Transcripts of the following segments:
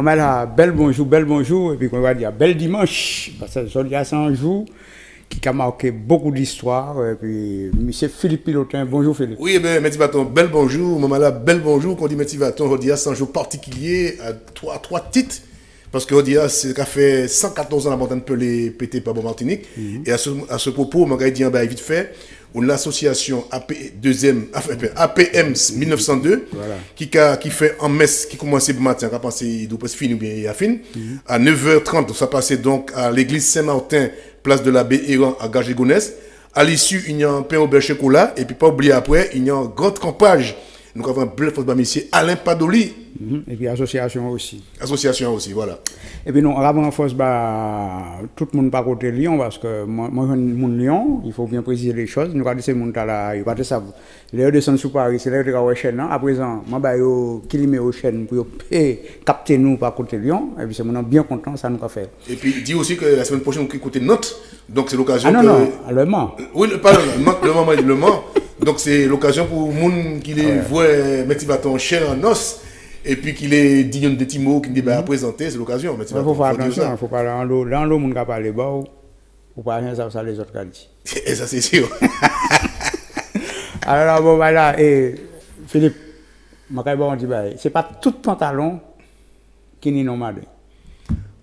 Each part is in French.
maman là, bel bonjour, et puis on va dire bel dimanche, parce que aujourd'hui c'est un jour qui a marqué beaucoup d'histoire, et puis monsieur Philippe Pilotin, bonjour Philippe. Oui, bien, Métis Vaton, bel bonjour, maman là, bel bonjour, qu'on dit Métis Vaton, aujourd'hui c'est un jour particulier, à trois titres, parce que aujourd'hui c'est ça fait 114 ans la montagne peut les péter par Martinique, et à ce propos, on va dire vite fait, une association APM 1902 Voilà. qui fait en messe qui commence le matin, qui a pensé il doit pas finir ou bien il a fini. À 9h30, ça passait donc à l'église Saint-Martin, place de l'abbé Héran à Gagé-Gonesse. À l'issue, il y a un pain au beurre chocolat et puis pas oublier après, il y a un grand campage. Nous avons un bel football monsieur Alain Padoli. Et puis association aussi. Association aussi, voilà. Et puis non, avant en force, tout le monde pas côté Lyon, parce que moi, mon Lyon, il faut bien préciser les choses. Nous, quand c'est mon là, il va te savoir. Les descendent sous Paris, c'est là que la chaîne. À présent, moi, qui met aux chaînes pour capter nous par côté Lyon. Et puis c'est mon bien content, ça nous a fait. Et puis, dit aussi que la semaine prochaine, on côté Nantes. Donc c'est l'occasion. Ah non, non, Le Mans. Oui, pas le Mans. Donc c'est l'occasion pour les gens qui les voient mettre en chair en os. Et puis qu'il est digne de petits mots qu'il débat à présenter, c'est l'occasion. Il faut faire attention, il faut pas dans l'eau. Dans l'eau, on ne peut pas parler bas ou pas rien ça les autres dit. Et ça c'est sûr. Alors bon voilà, et Philippe, c'est pas tout pantalon qui n'est normal.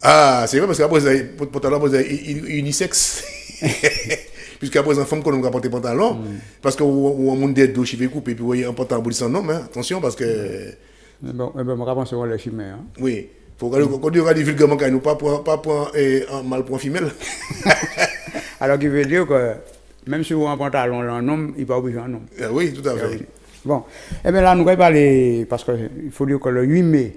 Ah, c'est vrai parce qu'après pantalon unisexe. Puisqu'après un femme qu'on a porté pantalon, parce qu'on a un monde d'aide chiffre coupé, et puis vous voyez un pantalon bout sans nom, attention parce que. Bon, je pense que c'est le chimé. Oui, il faut qu'on dise vulgairement qu'il nous pas prendre un mal pour un femelle. Alors, qui veut dire que même si vous avez un pantalon, un homme, il n'est pas obligé un homme. Oui, tout à fait. Bon, et bien là, nous allons parler, parce qu'il faut dire que le 8 mai,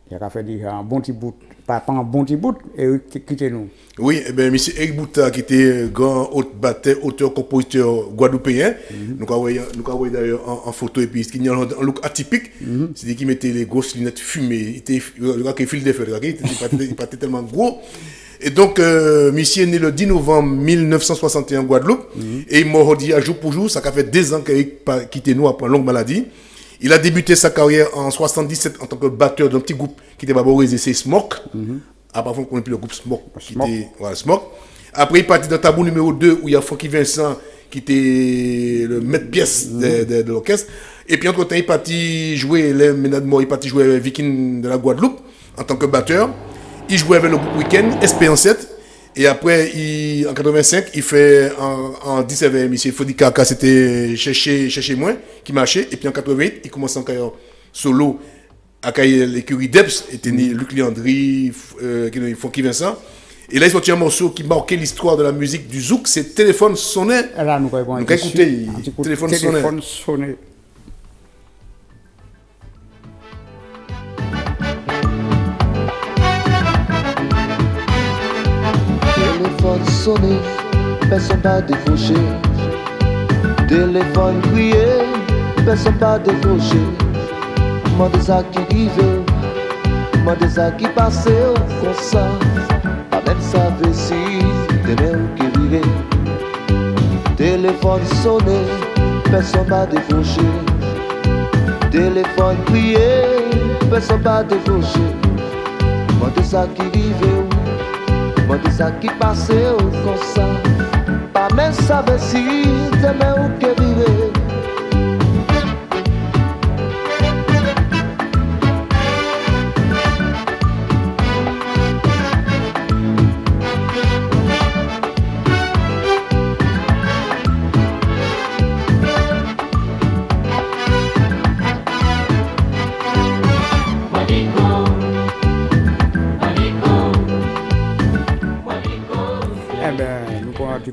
il a fait déjà un bon petit bout, pas un bon petit bout, et quittez nous. Oui, eh bien, M. Eric Bouta, qui était grand auteur, compositeur guadeloupéen, nous avons d'ailleurs en photo, et puis il y a un look atypique, c'est-à-dire qu'il mettait les grosses lunettes fumées, il était fil de feu, il n'était pas tellement gros. Et donc, monsieur est né le 10 novembre 1961 en Guadeloupe, et il m'a redit à jour pour jour, ça fait 2 ans qu'il a quitté nous après une longue maladie. Il a débuté sa carrière en 1977 en tant que batteur d'un petit groupe qui était favorisé, c'est Smoke. Après, on connaît plus le groupe Smoke. Smoke. Après, il est parti dans Tabou numéro 2 où il y a Francky Vincent qui était le maître-pièce de l'orchestre. Et puis, entre-temps, il est parti jouer les Ménades Morts, il est parti jouer avec Viking de la Guadeloupe en tant que batteur. Il jouait avec le groupe Weekend, SP en 7. Et après, en 85, il fait en 10 avec M. Fodi Kaka, c'était Chercher Moi, qui marchait. Et puis en 88, il commence en carrière solo à l'écurie Debs, était né Luc Léandry, Fonky Vincent. Et là, il sortit un morceau qui marquait l'histoire de la musique du zouk, c'est Téléphone sonnait. Là, nous allons écouter Téléphone sonnait. Téléphone sonné, personne pas décroché. Téléphone crié, personne pas décroché. Moi des ça qui arrive, moi des ça qui passe comme ça. Pas même savoir si demain ou qui vivait. Téléphone sonné, personne pas décroché. Téléphone crié, personne pas décroché. Moi des ça qui arrive. Moi de ça qui passait comme ça. Pas même savoir si demain ou que vivre.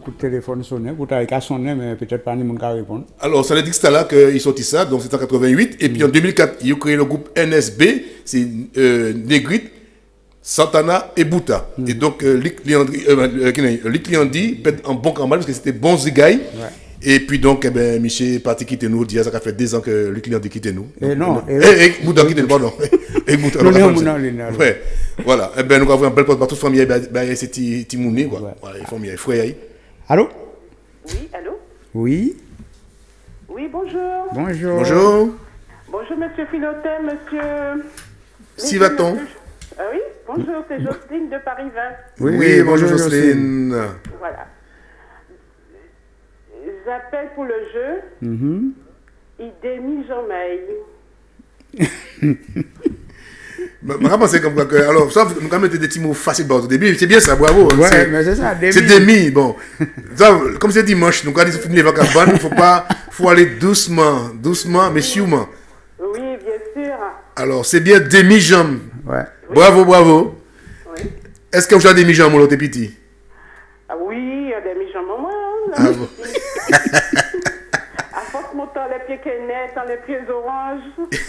Coup de téléphone sonné, vous avez qu'à sonner, mais peut-être pas ni mon cas répondre. Alors, ça veut dire que c'était là qu'il sortit ça, donc c'était en 88. Et puis en 2004, il a créé le groupe NSB, c'est Negrite, Santana et Bouta. Et donc, Lick Liandi pète un bon camarade parce que c'était bon zigaï. Et puis donc, Michel est parti quitter nous, ça a fait 2 ans que Lick Liandi quitté nous. Et non. Et Bouta quitté nous, pardon. Et Bouta. Ouais. Voilà. Et nous avons un bel pote par toute famille, c'est Timouni, quoi. Voilà, les familles, frères. Allô? Oui, allô? Oui. Oui, bonjour. Bonjour. Bonjour, monsieur Filotin, monsieur... Sivaton. Bonjour, c'est Jocelyne de Paris 20. Oui, bonjour Jocelyne. Voilà. J'appelle pour le jeu. Idémie Jean-Maï. Je pensais comme quoi que. Alors, ça, nous avons mis des petits mots faciles au début. C'est bien ça, bravo. Ouais, mais c'est ça, demi. C'est demi. Bon, ça, comme c'est dimanche, nous avons dit finir les vacances, faut aller doucement, mais sûrement. Oui, bien sûr. Alors, c'est bien demi-jambe. Ouais. Bravo. Oui. Est-ce que vous avez demi-jambe, mon petit? Ah oui, Idémie Jean-Maï. Ah bon. À force montant les pieds canettes, les pieds oranges,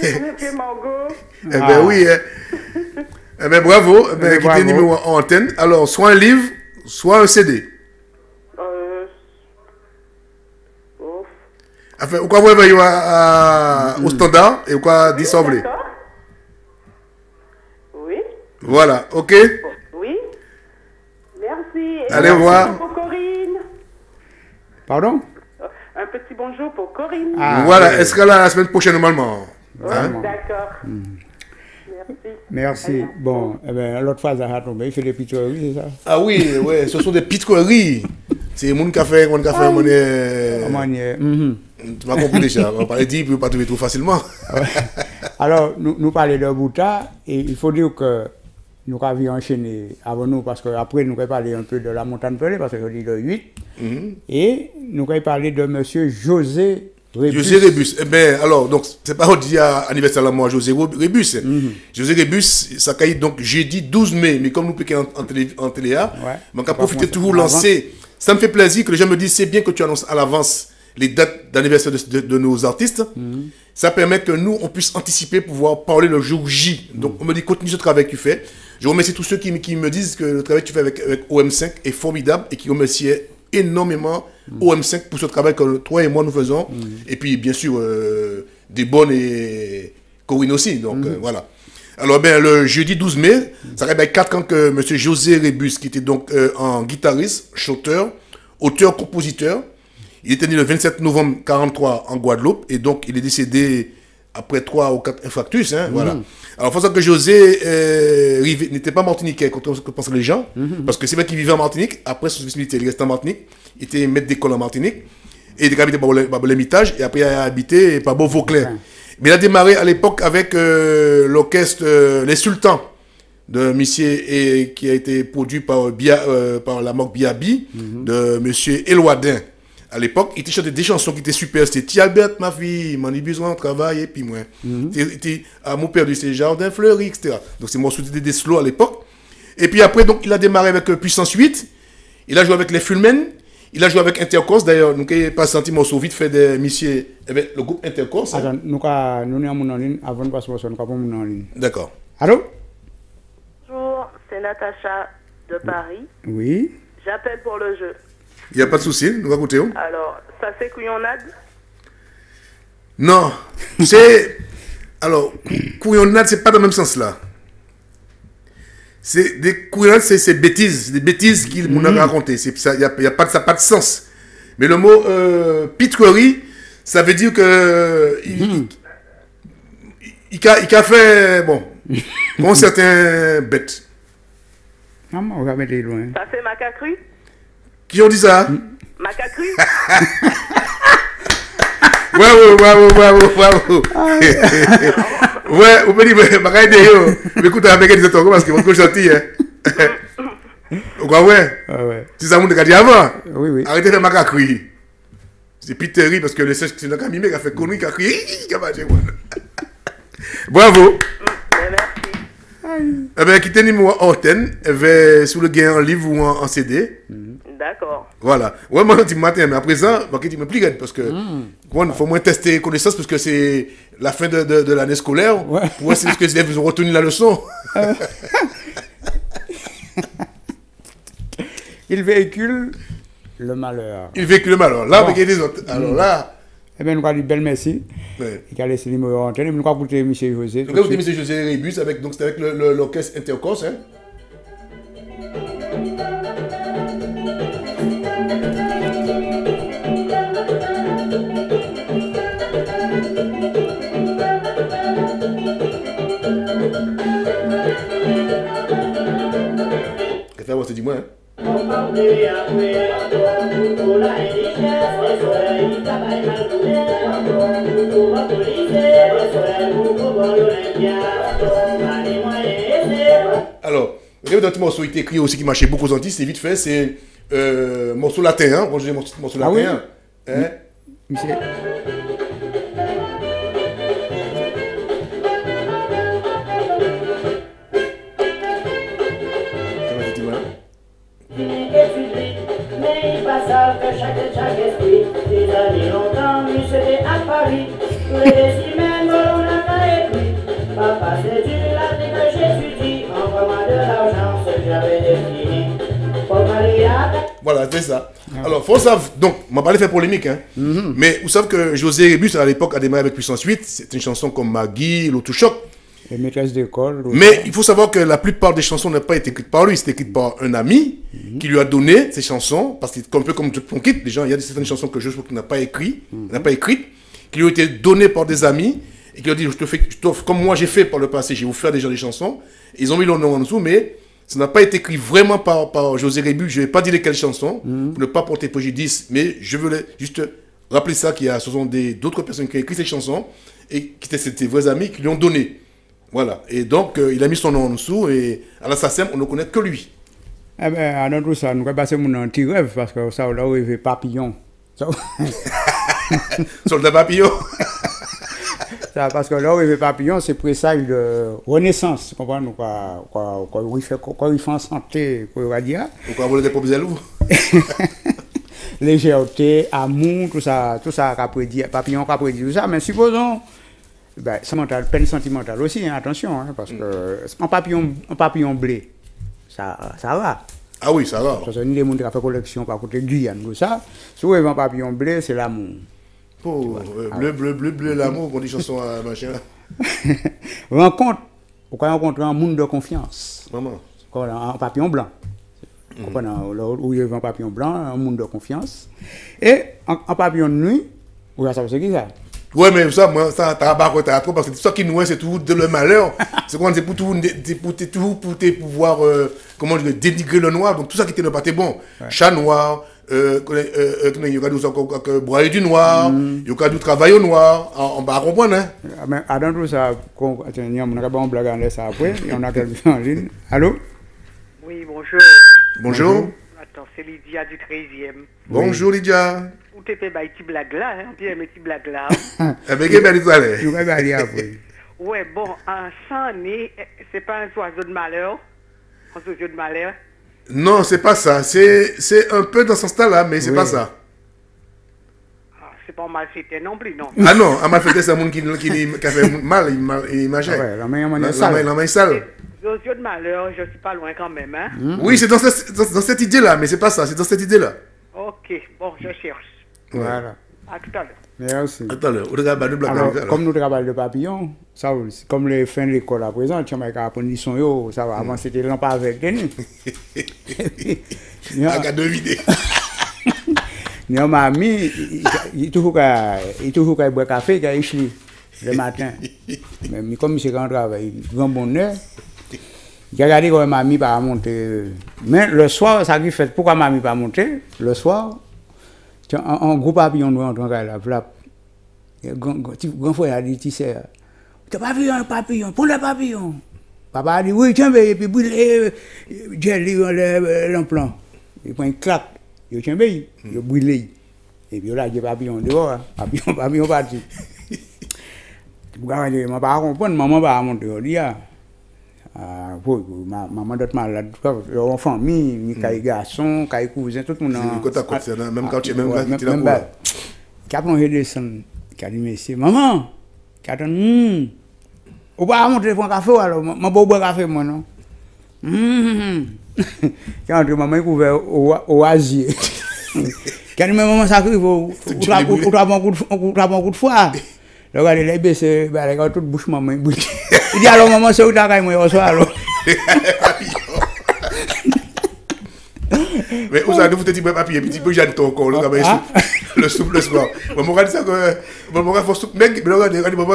les pieds mango. Eh bien, oui. Eh bien, bravo. Eh bien, quittez numéro en antenne. Alors, soit un livre, soit un CD. Ouf. Enfin, ou quoi vous avez au standard et ou quoi dissemblé. D'accord. Oui. Voilà, ok. Oui. Merci. Et Allez un voir. bonjour pour Corinne. Pardon? Un petit bonjour pour Corinne. Ah, Voilà, oui. elle sera là la semaine prochaine normalement. Oui, Hein? d'accord. Merci. Merci. Bon, eh ben, l'autre fois, ça a tombé. Il fait des pitreries, c'est ça? Ah oui, ouais, ce sont des pitreries. C'est le monde qui a fait, Comment on y est? Tu m'as compris déjà. On va pas le dire, il ne peut pas trouver tout facilement. Ouais. Alors, nous parlons de Bouta, et il faut dire que nous avions enchaîné avant nous, parce qu'après, nous avons parlé un peu de la montagne pelée, parce que je dis le 8, et nous avons parlé de M. José Rébus. José Rébus. Eh bien, alors, donc, c'est pas dit à anniversaire à moi, José Rébus. José Rébus, ça caille donc jeudi 12 mai, mais comme nous piquons en télé, on a profité toujours lancer. Ça me fait plaisir que les gens me disent c'est bien que tu annonces à l'avance les dates d'anniversaire de nos artistes. Ça permet que nous, on puisse anticiper, pouvoir parler le jour J. Donc, on me dit continue ce travail que tu fais. Je remercie tous ceux qui me disent que le travail que tu fais avec OM5 est formidable et qui remerciaient énormément OM5 pour ce travail que toi et moi nous faisons. Et puis, bien sûr, des bonnes et Corinne aussi. Donc, voilà. Alors, ben, le jeudi 12 mai, ça fait 4 ans que M. José Rébus, qui était donc un guitariste, chanteur, auteur, compositeur, il était né le 27 novembre 1943 en Guadeloupe et donc il est décédé après 3 ou 4 infarctus. Hein, voilà. Alors, il faut savoir que José n'était pas martiniquais, contrairement à ce que pensent les gens, parce que c'est vrai qu'il vivait en Martinique. Après son service militaire, il restait en Martinique. Il était maître d'école en Martinique. Et il habité par l'Hermitage et après il a habité par Beauvauclair. Mais il a démarré à l'époque avec l'orchestre Les Sultans de Monsieur qui a été produit par la marque Biabi de Monsieur Eloadin. À l'époque, il chantait des chansons qui étaient super. C'était Tialbert, ma fille, m'en ai besoin de travail, et puis moi. C'était Amour perdu, c'est Jardin fleuri, etc. Donc c'est mon soutien des slow à l'époque. Et puis après, donc, il a démarré avec Puissance 8. Il a joué avec les Fulmen. Il a joué avec Intercourse. D'ailleurs, nous n'avons pas senti mon vite fait des messieurs avec le groupe Intercourse. Attends, nous sommes en ligne avant de passer au son, nous sommes en ligne. D'accord. Allô? Bonjour, c'est Natacha de Paris. Oui. J'appelle pour le jeu. Il n'y a pas de souci, nous allons écouter. Alors, ça c'est couillonnade? Non, c'est... Alors, couillonnade, c'est pas dans le même sens là. C'est des couillonnades, c'est bêtises, des bêtises qu'il m'ont raconté. Il n'y a pas de sens. Mais le mot pitrerie, ça veut dire que il a fait, bon, bon certains bêtes. Non, on va mettre loin. Ça c'est macacru? Qui ont dit ça? Macacru? Bravo. Ouais, on peut dire, mais écoute, avec des autres, parce que c'est gentil, hein. Ouais. C'est ça, mon gars dit avant. Oui. Arrêtez de faire macacri. C'est piteri parce que le c'est le camimé qui a fait connerie, qui a crié, Bravo. Merci. Eh bien, quittez numéro antenne, sous le gain en livre ou en CD. D'accord. Voilà. Ouais, moi, je matin, mais à présent, je me plie parce que il faut moins tester connaissances parce que c'est la fin de l'année scolaire. Ouais. Pour voir si les élèves ont retenu la leçon. Il véhicule le malheur. Là, avec les autres. Alors là. Eh bien, nous allons dire belle merci. Ouais. Il a laissé le numéro antenne. Nous allons écouter M. José. Donc là, vous M. José Rébus, c'était avec l'orchestre Intercourse. Hein? dis-moi. Hein. Alors, il y a un petit morceau qui est écrit aussi qui marchait beaucoup aux Antilles, c'est vite fait, c'est morceau latin, hein, morceau latin. Oui. Hein. Monsieur. Mais il passa que chaque esprit, des années longtemps, nous c'était à Paris. Tous les spécimens on a écrit. Papa, c'est du latin que j'étudie. Envoie-moi de l'argent, ce que j'avais défini. Pour Maria. Voilà, c'est ça. Alors, faut savoir, donc, on m'a pas fait polémique, hein. Mais vous savez que José Rébus, à l'époque, a démarré avec Puissance 8. C'est une chanson comme Maggie, l'Autochoc. Les maîtresses d'école. Mais il faut savoir que la plupart des chansons n'ont pas été écrites par lui, c'était écrit par un ami qui lui a donné ces chansons, parce que c'est un peu comme Joe Plunkett, déjà, il y a certaines chansons que Joe Plunkett n'a pas écrites, qui lui ont été données par des amis, et qui lui ont dit, je t'offre, comme moi j'ai fait par le passé, je vais vous faire déjà des chansons. Et ils ont mis leur nom en dessous, mais ça n'a pas été écrit vraiment par José Rébus, je ne vais pas dire lesquelles chansons, pour ne pas porter préjudice, mais je veux juste rappeler ça, qu'il y a ce sont d'autres personnes qui ont écrit ces chansons, et qui étaient ses vrais amis, qui lui ont donné. Voilà, et donc il a mis son nom en dessous, et à l'assassin, on ne connaît que lui. Eh bien, dans tout ça, nous avons passé un petit rêve, parce que ça, là où il y avait papillon. Soldat papillon. Ça, parce que là où il y avait papillon, c'est présage de renaissance, comprenez-vous, quoi, il fait en santé, quoi, on va dire. Pourquoi vous voulez des pauvres élèves? Légèreté, amour, tout ça qu'a prédit, papillon qu'a prédit tout ça, mais supposons. Ben, c'est mental, peine sentimentale aussi, hein, attention, hein, parce que un papillon blé, ça va. Ah oui, ça va. Parce que nous, les gens qui ont fait collection par côté de Guyane, tout ça, si vous avez un papillon blé, c'est l'amour. Oh, bleu, l'amour, on dit chanson à machin. Rencontre, vous pouvez rencontrer un monde de confiance. Maman. Un papillon blanc. Où il y a un papillon blanc, un monde de confiance. Et un papillon de nuit, vous savez ce qu'il y a. Ouais, mais ça, moi, ça, t'as pas trop, parce que ça qui nous est, c'est tout de le malheur. C'est quoi, c'est pour pouvoir, comment dire, dénigrer le noir. Donc, tout ça qui était le pâté bon. Ouais. Chat noir, il y aura du broyer du noir, il y aura du travail au noir. On va comprendre, hein. Mais, dans tout ça, on a un blague en laisse après, et on a quelqu'un en ligne. Allô? Oui, bonjour. Bonjour. Attends, c'est Lydia du 13e. Bonjour, Lydia. Ou t'es fait des blagues là, hein? Tu aimes des blagues là. Eh bien, qu'est-ce que tu allais? Je vais aller après. Ouais, bon, un sang-né, c'est pas un oiseau de malheur? Un oiseau de malheur? Non, c'est pas ça. C'est un peu dans ce style-là, mais c'est pas ça. Ah, c'est pas mal fêté non plus, non? Ah non, un mal fêté, c'est un monde qui a fait mal, il imagine. Ouais, la main est sale. L'oiseau de malheur, je suis pas loin quand même, hein? Oui, c'est dans cette idée-là, mais c'est pas ça, c'est dans cette idée-là. Ok, bon, je cherche. Voilà. À tout à l'heure. Merci. À tout à l'heure. Alors, comme nous travaillons de papillon, ça, comme les fins de l'école à présent, tu m'as appris des sons, ça va. Avant, c'était lampe avec des nuits. Regarde deux vidéos. Ma mamie, il toujours qu'à boire café, qu'à échouer le matin. Mais comme c'est quand on travaille, grand bonheur, j'ai regardé quand mamie pas monter. Mais le soir, ça qui fait, pourquoi mamie pas monter? Le soir, un gros papillon nous rentre là, flap. Grand frère a dit, tu sais, tu as papillon, prends le papillon. Papa a dit, oui, tiens, et puis brûle, j'ai l'implant. Il prend une claque, il tient, il brûle. Et puis là, j'ai papillon dehors, papillon parti. Je ne peux pas comprendre, maman va monter au lit. Maman d'autres malades, en famille, ni garçon, cousin, tout le monde. Même quand tu es là. Quand on descend, qui a dit, monsieur, maman, qui a dit, on va monter pour un café, alors, je vais boire un café, moi, non? Quand maman est couvert au asier. Qui a dit, maman, ça arrive, tu as un coup de foie. Regardez les baissés, regarde toute bouche maman. Il dit alors maman c'est où t'as caille moi au soir alors. Mais où ça vous petit papier petit peu j'ai ton corps là Le soupe le soir. Bon, on dit ça que. Bon, on faut soupe mec, mais on dit pour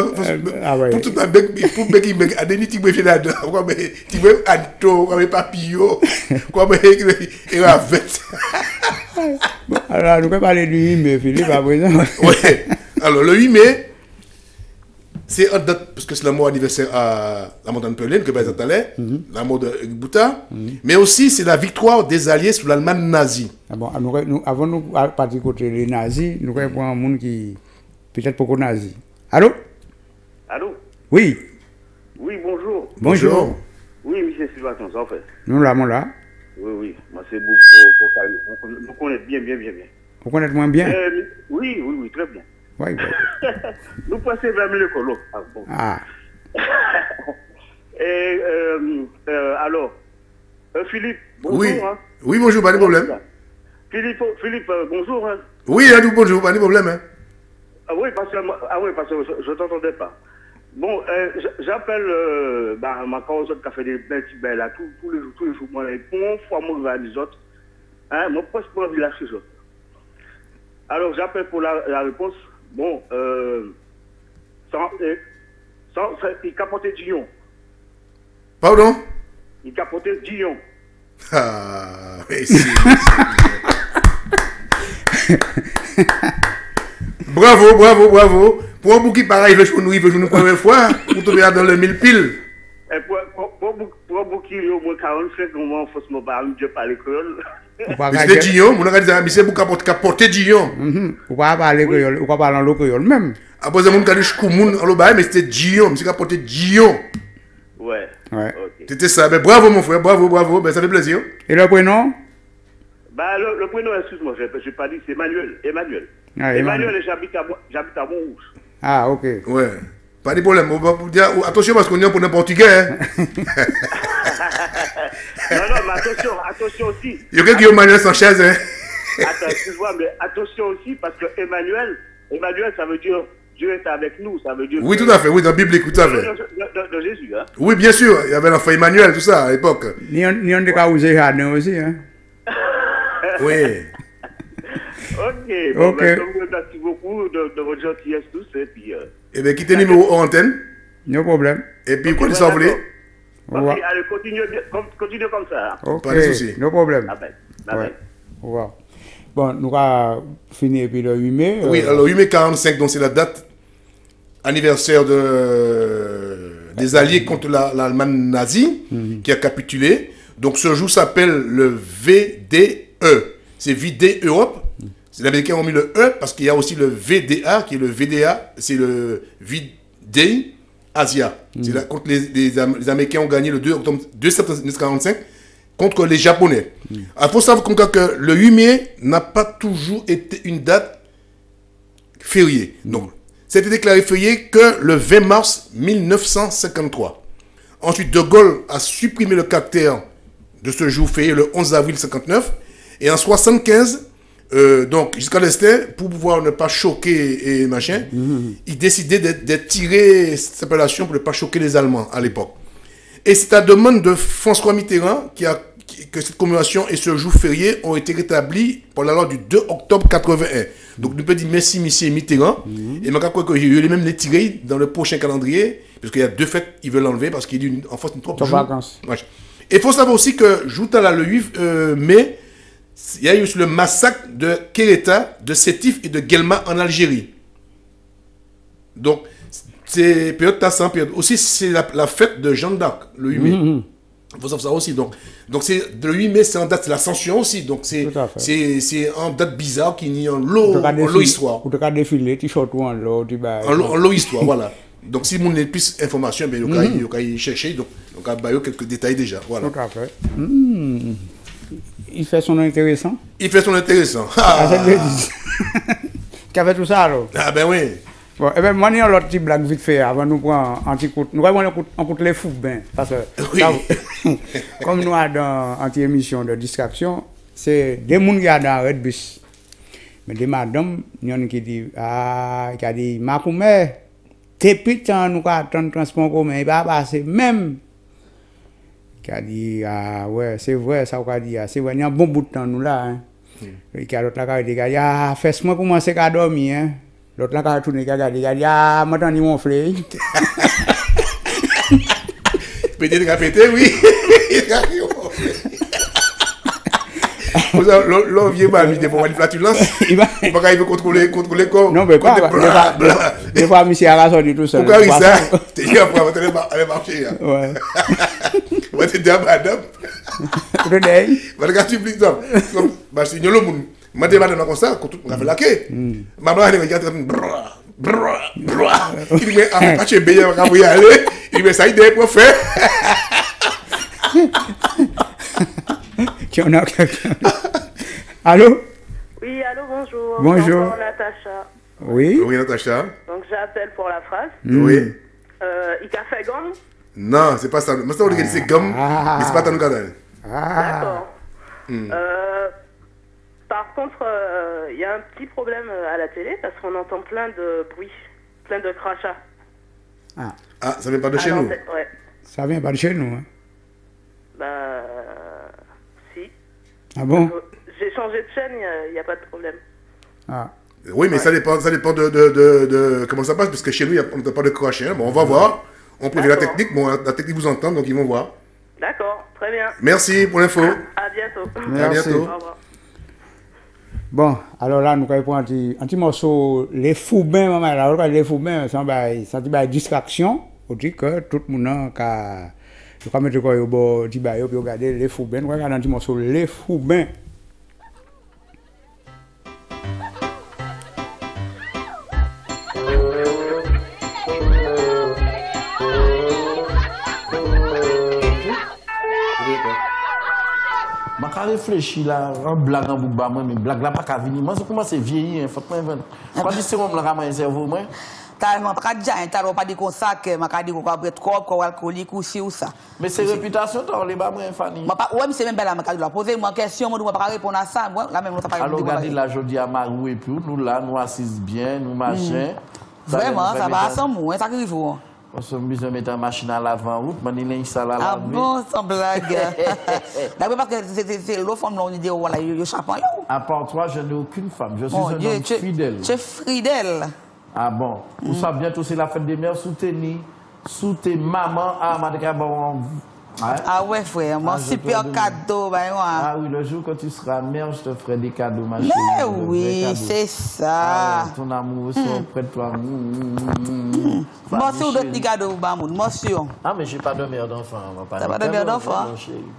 tout un bec, pour bec, il a des petits bébés là-dedans. Quoi, mais tu veux anto, quoi, mais papillon, quoi, mais et avec. Alors, nous pouvons parler du 8 mai, Philippe, à présent. Oui. Alors, le 8 mai, c'est en date, parce que c'est le mot anniversaire à la montagne Pelée, que Bazat allait, la mort de Bouta, mais aussi c'est la victoire des Alliés sur l'Allemagne nazie. Ah bon, avant nous partir côté les nazis, nous allons prendre un monde qui peut-être beaucoup nazi. Allô? Allô? Oui. Oui, bonjour. Bonjour. Oui, monsieur Sylvain, en fait. Nous là, mon là. Oui. Moi, c'est beaucoup. Nous connaissons bien. Vous connaissez moins bien? Oui, très bien. Oui. Nous passons vers le colo. Ah. Et alors, Philippe, bonjour. Oui. Hein. Oui, bonjour, pas de problème. Philippe, bonjour. Hein. Oui, bonjour, pas de problème. Hein. Oui, parce que je ne t'entendais pas. Bon, j'appelle ma cause qui a fait des petits bains là, tous les jours, moi, pour une fois, moi, je vais les autres. Hein, moi, presque pour village chez eux. Alors, j'appelle pour la réponse. Bon, il capotait Dion. Pardon? Il capotait Dion. Ah, merci. Bravo. Pour un bouquet pareil, il veut jouer une première fois, pour tomber dans le 1000 piles. Et pour un bouquet, au moins 45, au moins, il faut se parler, je parle créole. Mais c'est Dion, on a dit, mais c'est pour capoter Dion. Ou pas parler créole, ou pas parler en le créole même. Après, ça, on a dit, en le mais c'était Dion, c'est capoter Dion. Ouais. Okay. C'était ça, mais bravo mon frère, bravo, ben, ça fait plaisir. Et le prénom? Le prénom, excuse-moi, je n'ai pas dit, c'est Emmanuel. Ah, Emmanuel, et j'habite à Montrouge. Ah, ok. Ouais. Pas de problème. On va vous dire, attention parce qu'on est pour le portugais. Hein. non, mais attention aussi. Il y a quelqu'un qui est Emmanuel Sanchez. Hein. Attends, excuse-moi, mais attention aussi parce que Emmanuel, ça veut dire Dieu est avec nous. Ça veut dire. Oui, tout à fait. Oui, dans la Bible, tout à fait. De Jésus, hein. Oui, bien sûr. Il y avait l'enfant Emmanuel, tout ça à l'époque. Ni on des cas usé jardin aussi, hein. Oui. Ok. Merci beaucoup de votre gentillesse tous et puis. Eh bien, quittez le numéro en antenne. No problème. Et puis, quoi, ça vous voulez? Ok, allez, continuez comme ça. Ok, pas de souci. No problème. Bye. Au revoir. Bon, nous allons finir puis le 8 mai. Oui, alors 8 mai 45, donc c'est la date anniversaire des Alliés contre l'Allemagne nazie qui a capitulé. Donc ce jour s'appelle le VDE. C'est VD Europe. Les Américains ont mis le E parce qu'il y a aussi le VDA qui est le VDA, c'est le VD Asia. C'est là, contre les Américains ont gagné le 2 septembre 1945 contre les Japonais. Il faut savoir que le 8 mai n'a pas toujours été une date fériée. Donc, c'était déclaré férié que le 20 mars 1953. Ensuite, De Gaulle a supprimé le caractère de ce jour férié le 11 avril 1959. Et en 1975, donc jusqu'à l'instant, pour pouvoir ne pas choquer et machin, il décidait de tirer cette appellation pour ne pas choquer les Allemands à l'époque. Et c'est à la demande de François Mitterrand que cette commémoration et ce jour férié ont été rétablis par la loi du 2 octobre 1981. Donc nous pouvons dire merci monsieur Mitterrand. Et je crois que j'ai même les tirer dans le prochain calendrier, parce qu'il y a 2 fêtes, ils veulent l'enlever parce qu'il dit en France une trop vacances. Et il faut savoir aussi que, Joutala le 8 mai, il y a eu le massacre de Kéréta, de Sétif et de Guelma en Algérie. Donc, c'est période Tassin, période. Aussi, c'est la fête de Jeanne d'Arc, le 8 mai. Il faut savoir ça aussi. Donc c'est le 8 mai, c'est en date, c'est l'Ascension aussi. Donc, c'est en date bizarre qui n'y a en l'eau histoire. Ou tu as défilé, tu sortes en l'eau, tu vas. En l'eau histoire, voilà. Donc, si vous avez plus d'informations, il faut y chercher. Donc, il y a quelques détails déjà. Voilà. Tout à fait. Il fait son intéressant. Qui a fait tout ça alors? Ah ben oui. Bon, eh bien, moi, il y a l'autre petit blague vite fait avant nous prendre anti-coute. Nous allons écouter les fous bien. Parce que, oui. Comme nous avons dans anti-émission de distraction, c'est des gens qui sont dans Red Bus. Mais des madames, il y en a qui disent, ma coumère, depuis temps, nous attendons le transport commun, il va passer même. Qui a dit, ah ouais, c'est vrai, ça qu'on dit, c'est vrai, il y a un bon bout de temps, nous là. Hein. Il y a l'autre là qui dit, ah, fais-moi commencer à dormir. Hein. L'autre là qui a tourné, qui a dit, ah, maintenant il mon frère. Pété, il a pété, oui. L'homme vient m'inviter pour une flatulence. Il va pas contrôler quoi. Non, mais pas. Des fois, monsieur a raison du tout seul. Pourquoi ça? Tu es après, on va aller marcher. Ouais. On va te dire, madame. Regarde, tu plies ça. Parce que nous, on m'a demandé comme ça, quand on a fait la quai. Maman, elle regarde, il dit, ah, pas chez Béa, on va y aller. Il dit, ça y est, pour faire. Tu en as quelqu'un. Allô? Oui, allô, bonjour. Bonjour. Bonjour, Natacha. Oui. Oui, Natacha. Donc, j'appelle pour la phrase. Oui. Il a fait gomme? Non, c'est pas ça. Moi, on dit c'est gomme, mais c'est pas dans le canal. D'accord. Par contre, il y a un petit problème à la télé parce qu'on entend plein de bruit, plein de crachats. Ah, ça vient pas de chez nous? Ouais. Ça vient pas de chez nous, hein? Bah, si. Ah bon? J'ai changé de chaîne, il n'y a pas de problème. Ah. Oui, mais ça dépend de comment ça passe, parce que chez nous, on n'a pas de crachat. Bon, on va voir. On prévient la technique. Bon, la technique vous entend, donc ils vont voir. D'accord, très bien. Merci pour l'info. À bientôt. Merci. À bientôt. Au revoir. Bon, alors là, nous allons prendre un petit morceau, les foubins, maman, là, les foubins, c'est une distraction, on dit que tout le monde a quand mettre quoi au bord du bail, puis regarder les foubins, nous regardons un petit morceau, les foubins. Je réfléchis là, un blague en bouba, mais blague là pas qu'à venir. Moi, je commence à vieillir, il faut pas inventer. Quand je suis là, je suis cerveau, moi. Tellement pas dire, t'as pas dit comme ça que m'a dit qu'on va être trop alcoolique ou si ou ça. Mais c'est réputation toi les bas moi Fanny. Ouais, mais c'est même belle m'a dit la poser moi question, moi pas répondre à ça. Moi là même on pas alors regardez là jodi à Marou et puis nous là nous assises bien, nous machin. Vraiment, ça va sans moi, ça arrive. Parce que besoin mettre la machine à l'avant route, man il ça là. Ah bon, sans blague. D'abord parce que c'est l'autre femme là on dit voilà, yo chapon yo. À part toi, je n'ai aucune femme, je suis un homme fidèle. Tu es fidèle. Ah bon, vous savez bientôt c'est la fête des mères sous tes mamans à Madagabon. Ah ouais frère, mon super cadeau bah moi. Ah oui, le jour quand tu seras mère, je te ferai des cadeaux ma chérie. Mais oui, c'est ça. Ton amour sont près de toi. Moi aussi d'autres petits cadeaux bah mon, moi sûr. Ah mais j'ai pas de mère d'enfant, pas de mère d'enfant.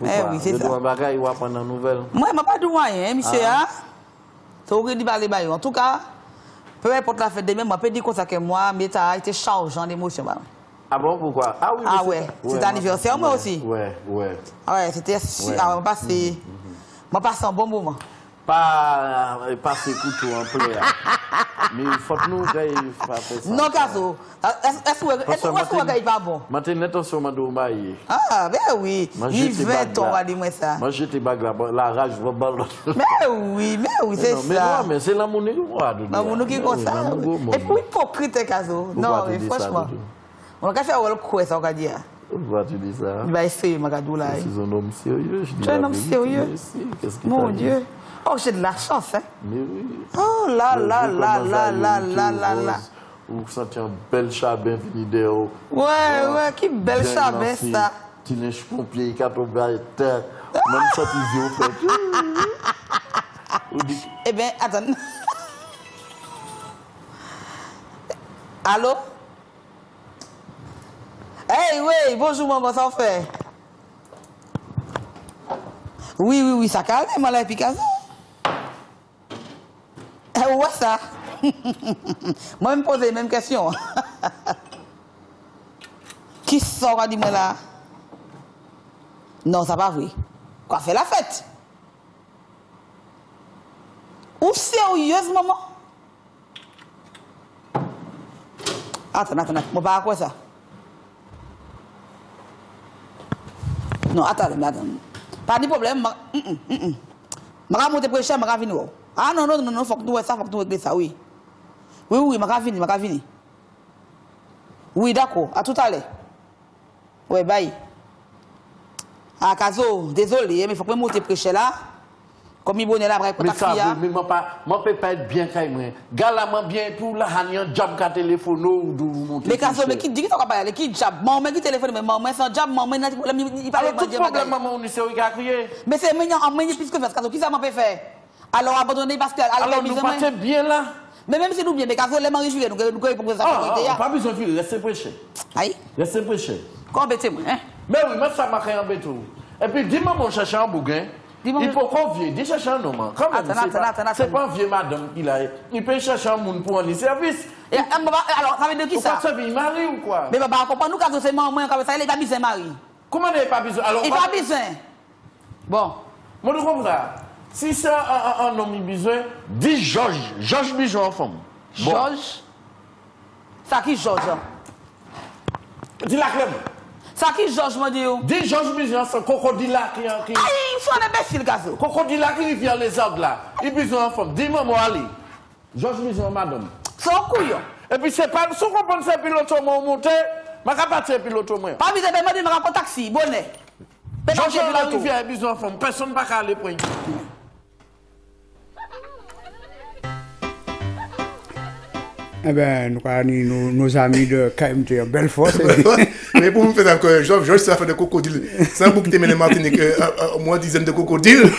Eh oui, c'est ça. Je dois bagaille ou apprendre une nouvelle. Moi m'a pas de moyen, monsieur hein. Ça aurait dit parler bah en tout cas. Peu importe la fête de même, moi peux dire comme ça que moi mais ça a été chargeant d'émotion bah. Ah bon, pourquoi? Ah oui, ah ouais, c'est anniversaire moi aussi. Ouais. Ah ouais, c'était on passé un bon moment. Pas passer couteau en plein. Mais il faut que nous faire ça. Non, Caso. Est-ce que pas bon? Maintenant, attention, madame. Ah, ben oui. Il 20 ans, dis-moi ça. Moi, j'étais bague la rage, je vais Mais oui, c'est ça. Mais c'est l'amour qui est l'amour qui est comme ça. Et puis, hypocrite, Caso. Non, mais franchement. On va faire quoi ça, on va dire. Pourquoi tu dis ça? Il va essayer, Magadou là. Je suis un homme sérieux. Tu es un homme sérieux? Mon Dieu. Oh, j'ai de la chance, hein? Mais oui. Oh là. Vous sentez un bel chabin venu dehors. Ouais, qui bel chabin ça. Tu n'es pas pompier, qui a tombé à terre. Même ça, tu dis au fait. Eh bien, attends. Allô? Hey, oui, bonjour, maman, ça fait. Oui, ça calme, moi, là, Picasso. Ouais, ça. Moi, je me pose les mêmes questions. Qui sort, dis-moi là? Non, ça pas vrai. Quoi, fait la fête? Ou sérieuse, maman? Attends, moi, pas à quoi ça? Non, attends. Pas de problème. Je vais monter prêcher, je vais venir. Ah non, faut que nous régler ça, oui. Oui, je vais venir. Oui, d'accord, à tout à l'heure. Oui, bye. Ah, Caso, désolé, mais il faut que je monte prêcher là. Comme il bonnet là, après, Mais contact ça, fia. mais moi, peux pas être bien quand même. Gala, bien pour la hanian job qu'à téléphone ou d'où monter. Mais Kazo, mais qui dit que ça va pas aller? Qui job? Maman qui téléphone, mais maman sans job, maman n'a pas de problème, il parle pas de problème, maman, on est sérieux qu'à crier. Mais c'est maintenant, en moins plus que ça, Kazo, qui ça m'a fait faire? Alors, abandonner parce que. Alors, nous partons bien là. Mais même si nous bien, mais Kazo, les maris joués, nous pour ça. Pas besoin de filer, restez prêcher. Aïe. Restez prêcher. Quoi embêtez-moi, hein? Mais oui, moi, ça m'a créé embêté. Et puis, dis-moi, mon chercheur en bouquin. Il faut qu'on vienne, dis chercher un homme. C'est pas un vieux madame qu'il a. Il peut chercher un monde pour un service. Alors, ça veut dire qui ça? Ça veut mari ou quoi? Mais papa, comprends nous quand c'est maman, quand ça, il n'a pas besoin de mari. Comment il n'a pas besoin? Il n'a pas besoin. Bon. Moi, je comprends ça. Si c'est un homme qui a besoin, dis Georges. Georges besoin en femme. Georges? Ça qui Georges? Dis la clé. Ça qui Georges m'a dit? Dis Georges besoin, c'est crocodile là qui. Aïe, il faut un imbécile, Gazo. Crocodile là qui vient les arbres là. Il besoin en femme. Dis-moi, moi, allez. Georges besoin madame. C'est un couillon. Et puis c'est pas. Si on comprend c'est pilote au moins monter, je ne vais pas tirer pilote au moins. Pas besoin de demander un taxi, bonnet. Georges là rivière besoin en femme. Personne ne va pas aller pour une. Eh bien, nous avons nos amis de KMT en Belfort. Mais pour me faire d'accord, Georges, ça fait des crocodiles. Sans beaucoup de Martinique, au moins dizaines de crocodiles.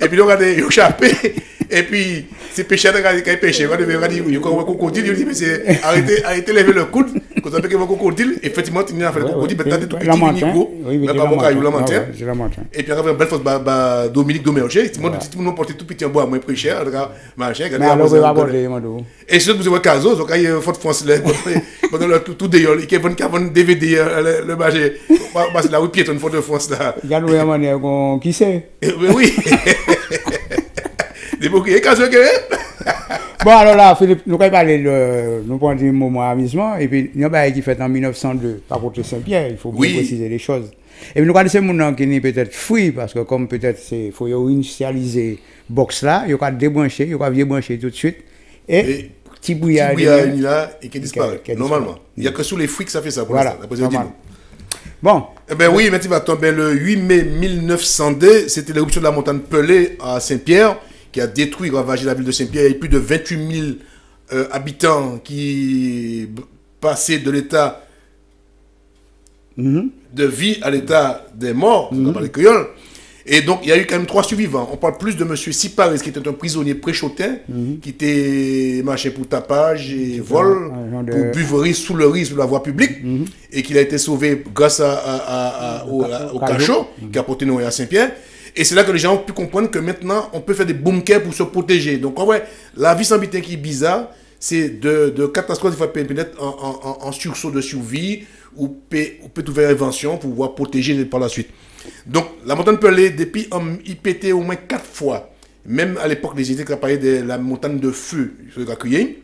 Et puis, on a des échappés. Et puis, c'est pêcheur qui a pêché. Quand il y a un crocodile, il dit, mais c'est arrêtez de lever le coude. Quand on a un crocodile, effectivement, il y a un crocodile, mais tout petit, micro, mais pas bon caillou, la montagne. Et puis, après, Belfort, Dominique Doméoché, tout le monde portait tout petit en bois, moins prêcheur, machin. Mais alors, on va aborder, Madou. Et si vous avez Caso, donc il y a Fort France, pendant le tout dégueule, il y a un DVD, le marché, c'est la rue piétonne, Fort de France là. Il y a une manière qui sait. Oui. Des mots qui est Caso que. Bon, alors là, Philippe, nous allons parler de. Nous prenons un moment amusement, et puis il y a un bail qui fait en 1902, par contre Saint-Pierre, il faut bien préciser les choses. Et puis nous allons dire que qui n'est peut-être fouille, parce que comme peut-être il faut initialiser box là, il y a débrancher, il y a débrancher tout de suite. Et petit bouillard là et qui disparaît, normalement. Il n'y a que sous les fruits que ça fait ça pour voilà, l'instant. Bon. Eh bien oui, mais tu vas tomber le 8 mai 1902, c'était l'éruption de la montagne Pelée à Saint-Pierre, qui a détruit, ravagé la ville de Saint-Pierre. Il y a eu plus de 28 000 habitants qui passaient de l'état de vie à l'état des morts, dans les créoles. Et donc, il y a eu quand même 3 survivants. On parle plus de M. Siparis, qui était un prisonnier préchotin, qui était marché pour tapage et vol, pour buverie sous le riz, sous la voie publique, et qu'il a été sauvé grâce au cachot, qui a porté Noé à Saint-Pierre. Et c'est là que les gens ont pu comprendre que maintenant, on peut faire des bunkers pour se protéger. Donc, en vrai, la vie sans butin qui est bizarre, c'est de catastrophes peut-être en sursaut de survie, ou peut ouvrir invention pour pouvoir protéger par la suite. Donc, la montagne Pelée, depuis, il pétait au moins 4 fois. Même à l'époque, les États parlaient de la montagne de feu, sur la Cuyeille.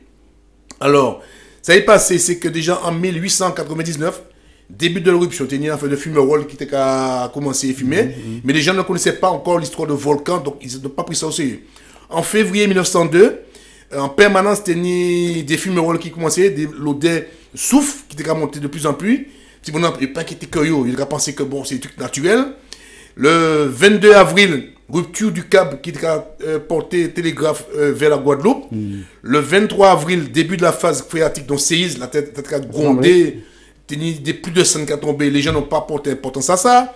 Alors, ça est passé, c'est que déjà en 1899, début de l'éruption, il y a un feu de fumerole qui a commencé à fumer, mais les gens ne connaissaient pas encore l'histoire de volcan, donc ils n'ont pas pris ça au sérieux. En février 1902, en permanence, il y a des fumeroles qui commençaient, l'odeur souffle qui était montée de plus en plus. Si vous n'avez pas inquiété curieux, il a pensé que bon, c'est des trucs naturels. Le 22 avril, rupture du câble qui a porté télégraphe vers la Guadeloupe. Le 23 avril, début de la phase phréatique, donc séisme, la tête a grondé, des plus de sang qui a tombé, les gens n'ont pas porté importance à ça.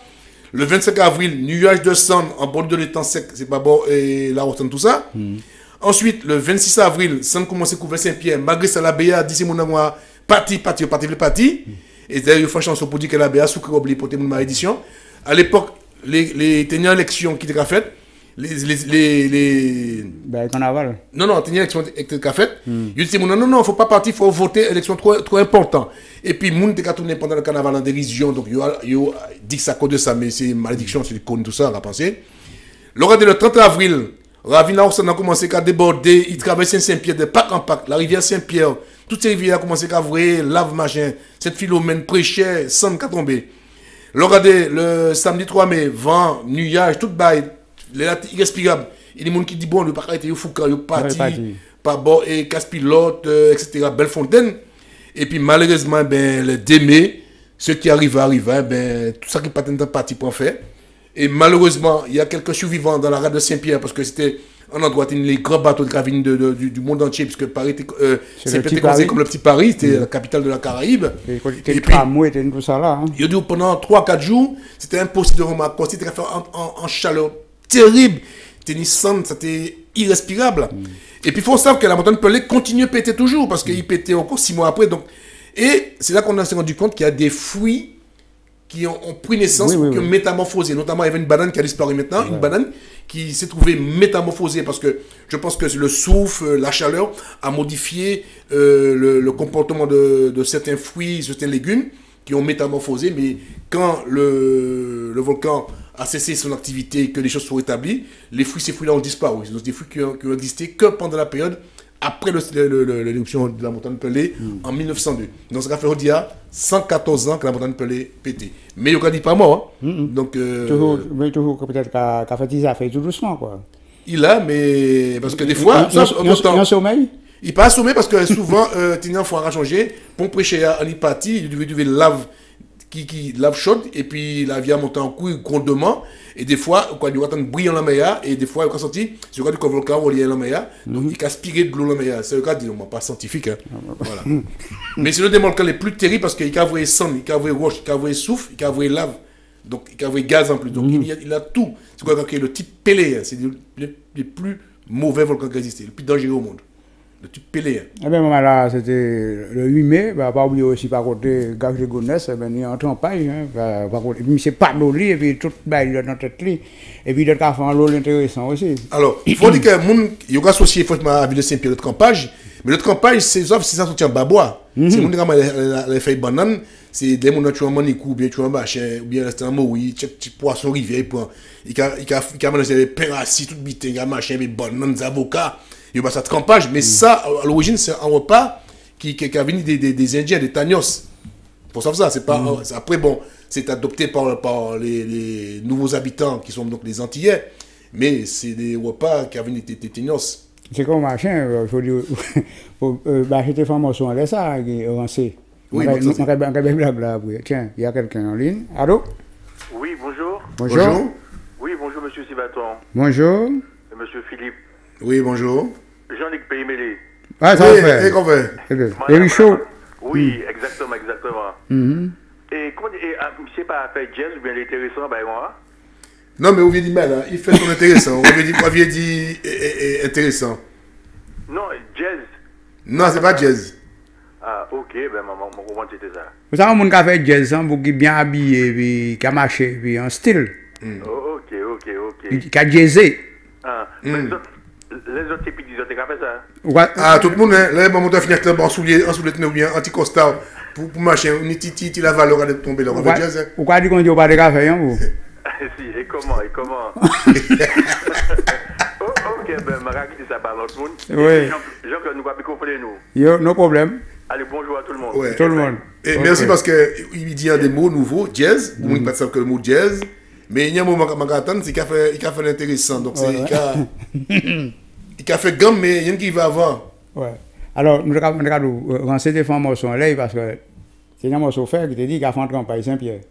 Le 25 avril, nuage de sang en bord de l'étang sec, c'est pas bon, et la route, tout ça. Ensuite, le 26 avril, sang commence à couvrir Saint-Pierre, malgré ça, la BA dit c'est mon amour, parti. Et d'ailleurs, il faut chance pour dire que la BA sous oublié pour témoin de ma édition. À l'époque, les dernières élections qui étaient faites, Ben, carnaval. Non, dernières élections qui étaient faites, ils disaient non, il ne faut pas partir, il faut voter, élection trop important. Et puis, les gens qui ont tourné pendant le carnaval en dérision, donc ils ont dit que ça cause de ça, mais c'est malédiction, c'est con, tout ça, on a pensé. Le 30 avril, Ravina a commencé à déborder, il traversait Saint-Pierre de Pâques en Pâques, la rivière Saint-Pierre, toutes ces rivières ont commencé à ouvrir, lave machin, cette Philomène prêchait, sang qui a tombé. Regardez, le samedi 3 mai, vent, nuages, tout bail, les lattes irrespirables. Il y a des gens qui disent bon, le parc a été fouca, il est parti, par bord et casse-pilote, etc. Bellefontaine. Et puis malheureusement, ben, le 2 mai, ce qui arrive, ben, tout ça qui n'est pas parti pour faire. Et malheureusement, il y a quelques survivants dans la rade de Saint-Pierre parce que c'était un endroit où les grands bateaux de gravine du monde entier, puisque Paris était considéré comme le petit Paris, c'était la capitale de la Caraïbe. Et puis, tramway était tout ça là. Il dit pendant 3-4 jours, c'était impossible de remarquer. C'était en chaleur terrible. C'était c'était irrespirable. Et puis il faut savoir que la montagne Pelée continue à péter toujours, parce qu'il pétait encore 6 mois après. Donc, et c'est là qu'on s'est rendu compte qu'il y a des fruits qui ont pris naissance, qui ont métamorphosé. Notamment, il y avait une banane qui a disparu maintenant, une banane qui s'est trouvée métamorphosée, parce que je pense que le souffle, la chaleur a modifié le comportement de certains fruits, certains légumes qui ont métamorphosé. Mais quand le volcan a cessé son activité et que les choses sont rétablies, ces fruits-là ont disparu. C'est des fruits qui ont existé que pendant la période après l'éruption de la montagne Pelée en 1902. Donc ça fait il y a 114 ans que la montagne Pelée pétait. Mais il n'est pas mort. Donc, toujours peut-être qu'à fait ça fait tout doucement quoi. Il a, mais parce que des fois, il y a un sommeil. Il pas sommeil parce que souvent, il faut changer. Pour prêcher à l'hypathie, il devait lave qui lave chaude et puis la vie a monté en couille grondement. Et des fois, il y a un bruit dans la mer, et des fois, il y a sorti, c'est le cas du volcan où il y a la mer, donc il a aspiré de l'eau dans la mer. C'est le cas, disons, pas scientifique. Hein. Voilà. Mais c'est l'un des volcans les plus terribles parce qu'il y a envoyé sang, il y a envoyé roche, il y a envoyé souffle, il y a envoyé lave, donc il y a envoyé gaz en plus. Donc il a tout. C'est quoi le type Pelée, c'est le plus mauvais volcan qui existe, le plus dangereux au monde. Le type Pelée. Eh bien, moment là, c'était le 8 mai, pas oublier aussi par côté Gage de Gonesse, il est en campagne, et puis c'est pas l'eau, et puis tout le dans tête, et puis il a fait un lot intéressant aussi. Alors, il faut dire que il y a associé fortement à la ville de Saint-Pierre, le campagne, mais le campagne, c'est ça soutient babois. C'est le monde qui a fait banane, c'est des gens qui ont manicou, bien tu as un machin, ou bien rester en moui, petit poisson rivière, il a mangé des pains assis, tout bité, il a machin, des bananes, des avocats. Il y a ça de campagne, mais ça, à l'origine, c'est un repas qui a venu des Indiens, des Tagnos. Pour ça, c'est pas. Après, bon, c'est adopté par les nouveaux habitants qui sont donc les Antillais, mais c'est des repas qui ont venu des Tagnos. C'est comme machin, il faut dire, j'étais fameux sur ça, qui est avancé. Oui, tiens, il y a quelqu'un en ligne. Allô? Oui, bonjour. Bonjour. Oui, bonjour, monsieur Sibaton. Bonjour. Et monsieur Philippe. Oui, bonjour. Jean-Luc Pays-Mêlé. Ah, ça va faire. Et qu'on fait? Et chaud. Oui, exactement. Et quand je sais pas, fait jazz ou bien l'intéressant, ben moi. Non, mais vous avez dit mal, hein. Il fait son intéressant. Vous avez dit intéressant. Non, jazz. Non, c'est pas jazz. Ah, ok, ben maman, comment c'était ça? Vous savez, mon café jazz, qui est bien habillé, puis qui a marché, puis en style. Ok. Qui a jazzé. Ah, les autres types disent que tu as fait ça. Ah, tout le monde, là, il va monter à finir en soulier ou bien anti-costal pour marcher. Ni la valeur de tomber là. Pourquoi tu dis qu'on pas de café, hein, vous? Si, et comment? Ok, ben, je vais ça par l'autre monde. Oui. Gens que nous ne pouvons pas comprendre, nous. Yo, no problème. Allez, bonjour à tout le monde. Ouais. Tout le monde. Et merci parce qu'il dit des mots nouveaux, jazz. Vous ne pouvez pas savoir que le mot jazz. Mais il y a un mot que je attendre, c'est qu'il a fait l'intéressant. Donc, il a fait gamme, mais il y a un qui va avant. Ouais. Alors, nous avons lancé des formations là parce que c'est un morceau fait qui te dit qu'il a fait un campagne Saint-Pierre.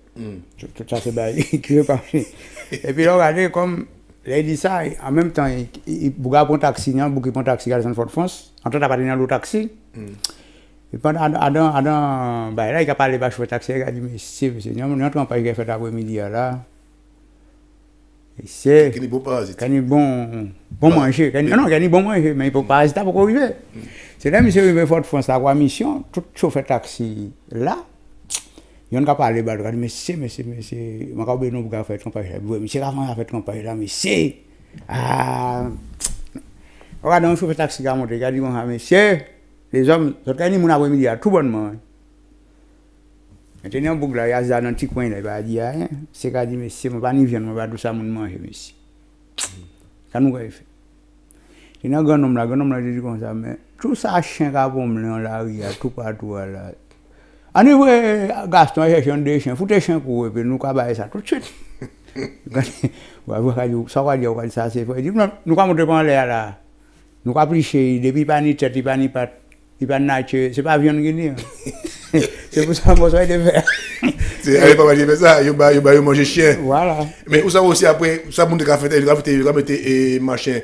Tout ça, c'est bien. Et puis, là, regardez, comme il dit ça, en même temps, il a pris un taxi, il a pris un taxi à Fort-de-France. En temps, il a parlé dans le taxi. Et pendant Adam, là, il a parlé de chauffeur taxi, il a dit, monsieur, il y a une campagne qui a fait l'après-midi là. C'est quand il bon manger. Non, quand il bon manger, mais il ne peut pas hésiter pour arriver. C'est là, monsieur, il Fort France, la trois missions, tout chauffeur taxi là. Il n'y a pas parlé, il a dit, monsieur, je ne sais pas si vous avez fait campagne. Monsieur, avant de faire campagne là, monsieur. Regarde, un chauffeur taxi qui a monté, il a dit, monsieur, les hommes, quand ils ont après-midi, tout bonnement. Maintenant, un boucle là, il y a un petit coin là, il va dire, c'est qu'à dire, monsieur, je ne vais pas venir, je vais tout ça manger, monsieur. Quand nous avons fait. Il y a un grand homme là, il dit comme ça, mais tout ça, chien qui a pour me là, il y a tout partout là. En niveau Gaston, il y a des chiens, foutez chiens pour eux, puis nous avons ça tout de suite. Ça va dire, ça c'est vrai. Nous avons monté par l'air là. Nous avons pris chez depuis pas ni tête, il pas ni patte. Il pas nature, c'est pas viande guinée. C'est pour ça que je vais faire. C'est pas manger ça, il va manger chien. Voilà. Mais vous savez aussi après, ça monte café, il va mettre machin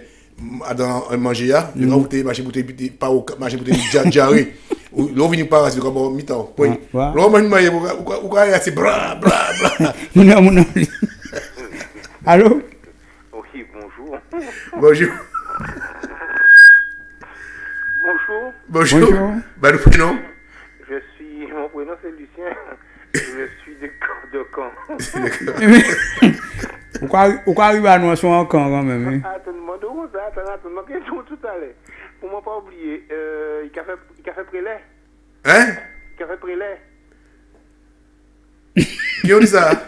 dans manger là, il va mettre machin bouteille pas machin bouteille jarré. L'on vient pas c'est comme mi-temps. Oui. L'on mange manger ou quoi c'est bra. Mon allô? Oui, bonjour. Bonjour. Bonjour. Bah, le prénom? Mon prénom c'est Lucien. Je suis de Caen. Pourquoi arriver à nous en Caen quand même? Attends-moi, tout à l'heure. Pour ne pas oublier, il a fait prélais. Hein? Il a fait prélais. Qui ont dit ça?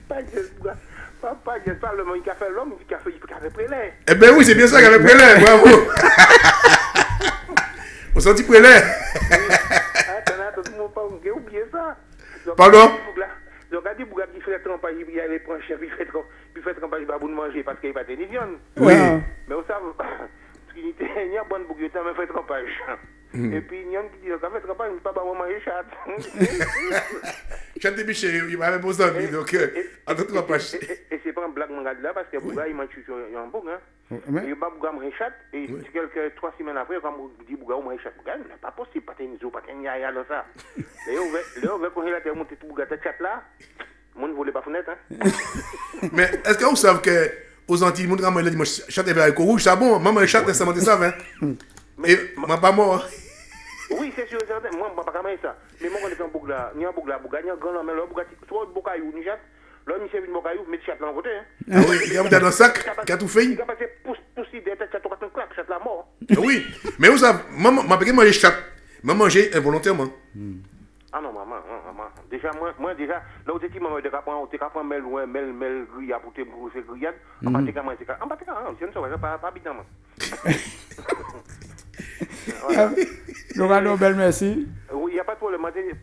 Pas le parlement, il a fait l'homme, il a fait prélais. Eh ben oui, c'est bien ça qu'il a fait prélais, bravo. On sentit prélais. Attends, j'ai oublié ça. Pardon? Donc, il dit qu'il fait trempage, il allait prendre chef, il fait trempage, il va vous manger parce qu'il va tenir viande. Oui. Mais vous savez, il y a bonne boucle, il a fait trempage. Et puis, il y a qui dit qu'il a fait trempage, il ne peut pas manger chat. Chat de biche, il va même aux amis, donc, attends, trempage. Et c'est pas un blague là, parce que Bouga, il m'a tué sur un bouc, hein. Il va Bouga manger chat, et quelques 3 semaines après, quand il dit Bouga, manger chat, Bouga, c'est pas possible, pas tenir pas tenir yaya dans ça. Et on va congélateur monter tout Bouga, chat là, mon ne volait pas fenêtre, hein. Mais est-ce que vous savez que aux Antilles, mon grand-mère dit, chat est avec rouge, c'est bon, maman, chat, ça m'a dit ça, hein. Et ma pas mort. Oui, c'est sûr, moi, je ne peux pas faire ça. Mais moi, quand je suis en boucle là, il y a un boucle là, il y a un grand homme, soit un bocaillou, ni chat, là, il y a un bocaillou, mais chat là en côté. Ah oui, il y a un dans le sac, qui a tout fait. Il a passé poussive, chat, tu as un claque, chat là mort. Oui, mais vous savez, maman, m'a pas mangé chat, m'a mangé involontairement. Ah non, maman. Déjà, moi, déjà, là où tu dis, maman, tu as pris mel grillade pour te brosser grillade, en bas, tu as mangé ça. En bas, tu as mangé ça, pas évidemment. Donc, belle merci. Oui, il n'y a pas de problème. Je vais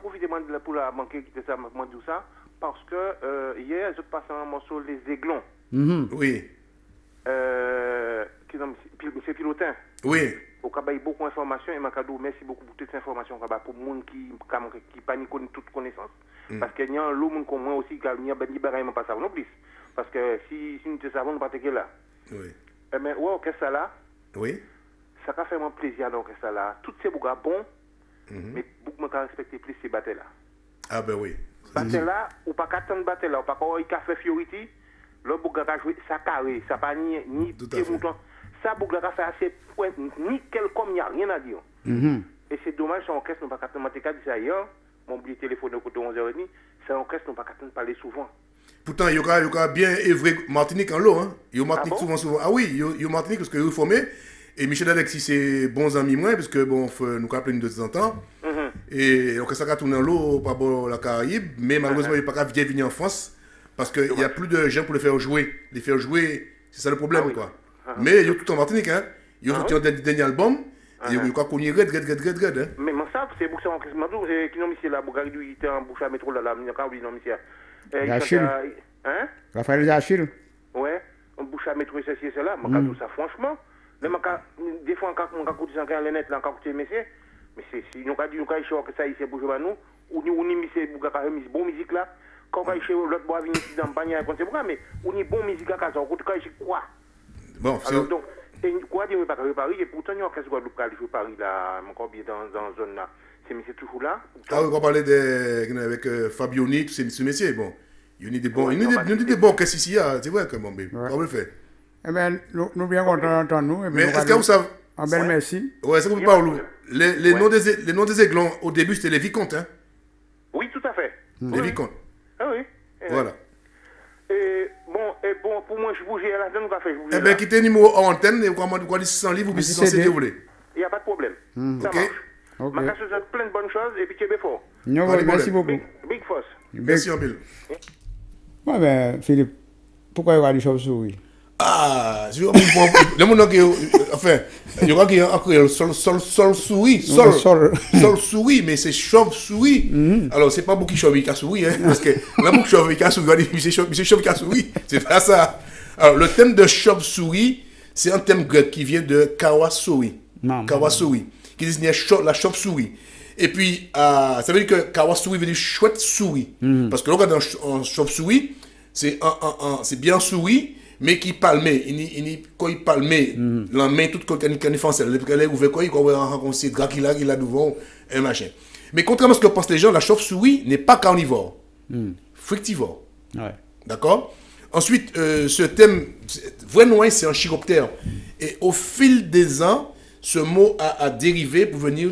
profiter pour la manquer de ça, ça, parce que hier, je passe un morceau Les Aiglons. Oui. C'est Pilotin. Oui. Au cas où beaucoup d'informations, et merci beaucoup pour toutes ces informations pour le monde qui panique toute connaissance. Parce qu'il y a un lot de monde comme moi aussi, qui a pas ça, non plus. Parce que si nous ne savons pas que là. Oui. Mais ouais, qu'est-ce que ça là? Oui. Ça a fait mon plaisir donc ça là. Toutes ces bougas bons, mais beaucoup m'ont respecté plus ces batailles là. Ah ben oui. Bataille là, ou pas qu'attendre bataille là, ou pas quand il a fait Fioriti, le bouga a joué ça carré, ça pas ni pied mouton. Ça bouga a fait assez point nickel comme il n'y a rien à dire. Et c'est dommage, c'est en caisse, nous pas qu'attendre, je dit ça hier, mon oublié téléphone au côté 11h30, c'est en caisse, nous pas qu'attendre parler souvent. Pourtant, il y aura bien œuvré Martinique en l'eau, hein. Il y a Martinique souvent. Ah oui, il y a Martinique parce qu'il est formé. Et Michel Alexis, c'est bons amis, moi, parce que bon, nous appelons de temps en temps. Et donc, ça a tourné en l'eau par rapport à la Caraïbe, mais malheureusement, il n'y a pas qu'à venir en France, parce qu'il n'y a plus de gens pour les faire jouer. Les faire jouer, c'est ça le problème, quoi. Mais il y a tout en Martinique, hein. Il y a sorti un dernier album, et il y a qu'on y red. Mais ça, c'est pour ça, en question, c'est qui non, monsieur, la Bougardi, il était en bouche à métro, là, il y a non, monsieur. Achille. Hein? Raphaël Achille. Ouais, en bouche à métro, ceci et cela, moi, tout ça, franchement. Des fois, quand on a écouté ça, on a écouté monsieur, mais c'est si nous avons dit que ça, c'est pour jouer à nous, ou nous, bon musique là, quand on a chez l'autre bois, venir dans le panier, mais on a bon musique à casa, on a quoi? Bon, alors donc, quoi dire, pas Paris, et pourtant, il y a un casse Guadeloupe qui joue Paris là, encore bien dans la zone là. C'est toujours là. Ah oui, on parlait avec Fabioni, tous ces messieurs, bon. Il y a des bons caisses ici, c'est vrai que bon, mais on le fait. Eh bien, nous bien contents d'entendre nous. Mais est-ce que vous savez... En belle merci. Oui, est-ce que vous parlez les noms des aiglons, au début, c'était les vicomtes, hein? Oui, tout à fait. Les vicomtes. Ah oui. Voilà. Et bon, pour moi, je bougeais à la donne, je bouger. Eh bien, quittez le numéro en antenne, et vous avez 600 livres, ou 600 CD, vous voulez. Il n'y a pas de problème. Ça marche. Ma casse, c'est plein de bonnes choses, et puis tu es bien fort. Merci beaucoup. Big force. Merci, en pile. Ouais, ben, Philippe, pourquoi il y a des chauves-souris? Ah, le monde qui enfin, il y aura qui a sol-souris, sol-souris, mais c'est chauve-souris. Alors, c'est pas beaucoup qui chauve qui a souris, hein, parce que la boucle chauve qui a souris, c'est chauve qui a souris, c'est pas ça. Alors, le thème de chauve-souris, c'est un thème grec qui vient de Kawasori. Kawasori, qui désignait la chauve-souris. Et puis, ça veut dire que Kawasuri veut dire chouette souris. Parce que là, dans chauve-souris, c'est bien souris, mais qui palmait. Quand il palmait, la main toute quand il français, elle est ouverte, il va rencontrer gras qu'il a devant un machin. Mais contrairement à ce que pensent les gens, la chauve-souris n'est pas carnivore, fructivore. Ouais. D'accord? Ensuite, ce thème, vrai noir, c'est un chiroptère. Et au fil des ans, ce mot a dérivé pour venir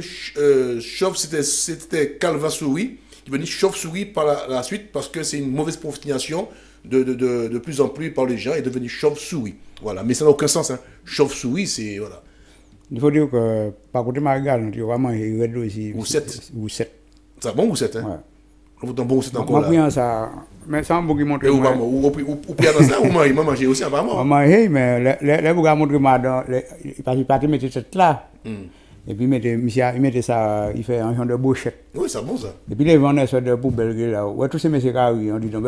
chauve, c'était calva-souris, qui venait chauve-souris par la suite, parce que c'est une mauvaise prononciation de plus en plus par les gens, est devenu chauve-souris. Voilà, mais ça n'a aucun sens. Hein. Chauve-souris, c'est. Voilà. Il faut dire que, par contre, Margal, tu vas manger red aussi. Ou 7. Ou 7. C'est bon ou 7, hein? Ouais. Vous êtes bon ou 7 encore là? Moi, ça. Mais ça, on peut montrer. Ou bien dans ça, ou moi, il m'a mangé aussi, apparemment. On mange, mais les bougas montrent moi, il partit mettre cette là. Et puis, il mettait ça, il fait un genre de bouchette. Oui, c'est bon ça. Et puis, les vendeurs sont de poubelles là. Ouais, tous ces messieurs carrés, on dit donc,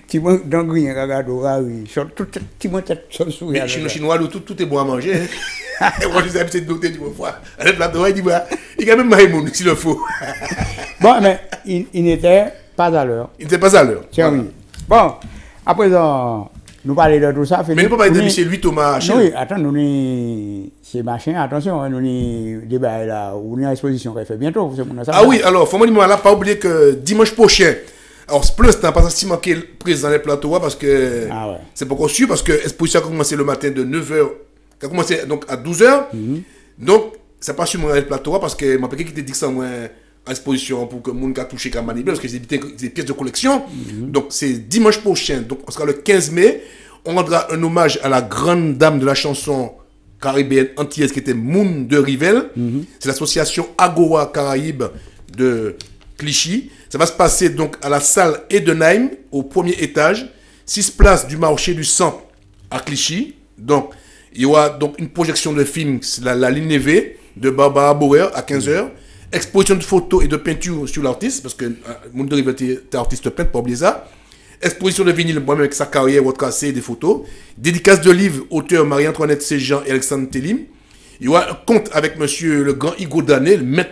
tu vois, dans le grien, regarde, tu vois, tout souris. Chinois, tout est bon à manger. Moi, je sais, c'est doté du fois. Avec la droite, il dit, il y a même Maïmoun, s'il le faut. Bon, mais il n'était pas à l'heure. Il n'était pas à l'heure. Tiens, oui. Bon, à présent, nous parlons de tout ça. Mais nous ne pouvons pas aider M. Louis Thomas. Oui, attends, nous avons ces machins, attention, nous avons des débat là, ou une exposition qui fait bientôt. Ah oui, alors, il faut là, pas oublier que dimanche prochain, alors c'est plus temps, pas si manquer présent dans les plateaux, parce que c'est pas encore sûr, parce que l'exposition a commencé le matin de 9h, qui a commencé donc à 12h. Donc, c'est pas sûr dans les plateaux, parce que je qui te dit que ça, moi, à exposition pour que le monde a touché qu'à manipuler, parce que c'est des pièces de collection. Donc, c'est dimanche prochain, donc on sera le 15 mai. On rendra un hommage à la grande dame de la chanson caribéenne antillaise qui était Moun de Rivel. C'est l'association Agora Caraïbes de Clichy. Ça va se passer donc à la salle Edenheim, au premier étage, 6 places du marché du Centre à Clichy. Donc, il y aura donc une projection de film, la ligne V de Barbara Bauer à 15h. Exposition de photos et de peintures sur l'artiste, parce que Moun de Rivel était artiste peintre, pas oublier ça. Exposition de vinyle, moi-même avec sa carrière, votre cassé, des photos. Dédicace de livres, auteur Marie-Antoinette Séjean et Alexandre Télim. Il y aura un conte avec monsieur le grand Igo Dané, le maître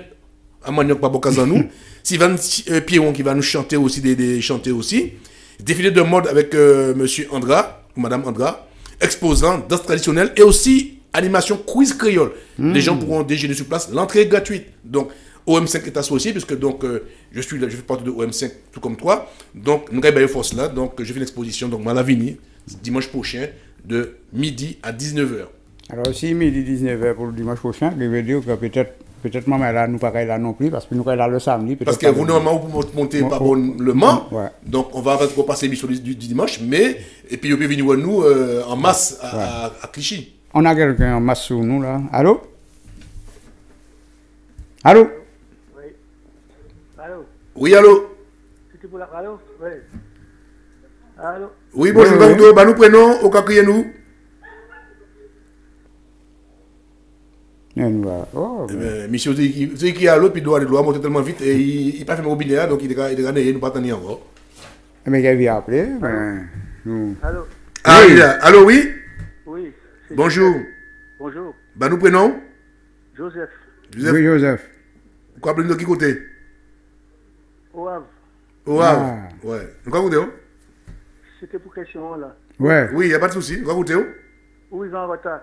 à Manioc Babokazanou. Sylvain Pierron qui va nous chanter aussi, chanter aussi. Défilé de mode avec monsieur Andra, ou madame Andra. Exposant, danse traditionnelle et aussi animation quiz créole. Les gens pourront déjeuner sur place. L'entrée est gratuite. Donc, OM5 est associé, puisque donc, je fais partie de OM5 tout comme toi. Donc, nous avons force là. Donc, je fais une exposition donc, à Lavigny, dimanche prochain, de midi à 19h. Alors, si midi 19h pour le dimanche prochain, je veux dire que peut-être maman là, nous ne pas là non plus, parce que nous sommes là le samedi. Parce que vous, normalement, vous montez par le Mans. Donc, on va repasser l'émission du dimanche, mais, et puis, vous pouvez venir nous en masse à Clichy. On a quelqu'un en masse sur nous là. Allô? Allô? Allô? Oui, allô? C'était pour la allô? Oui. Allô? Oui, bonjour, nous prenons au cacrier nous. Monsieur, c'est qui est à l'autre, puis il doit monter tellement vite, et il n'a pas fait mon robinet, donc il est gagné, il ne pas attendre encore. Mais il vient appeler. Allô? Ah, oui. Allô, oui? Oui. Bonjour. Bonjour. Bah, nous prenons? Joseph. Oui, Joseph. Quoi, appelez-nous de qui côté? Au Havre. Au Havre? Ouais. Nous quoi côté? C'était pour question là. Ouais. Oui, il n'y a pas de souci. Nous quoi côté? Où ils sont en retard?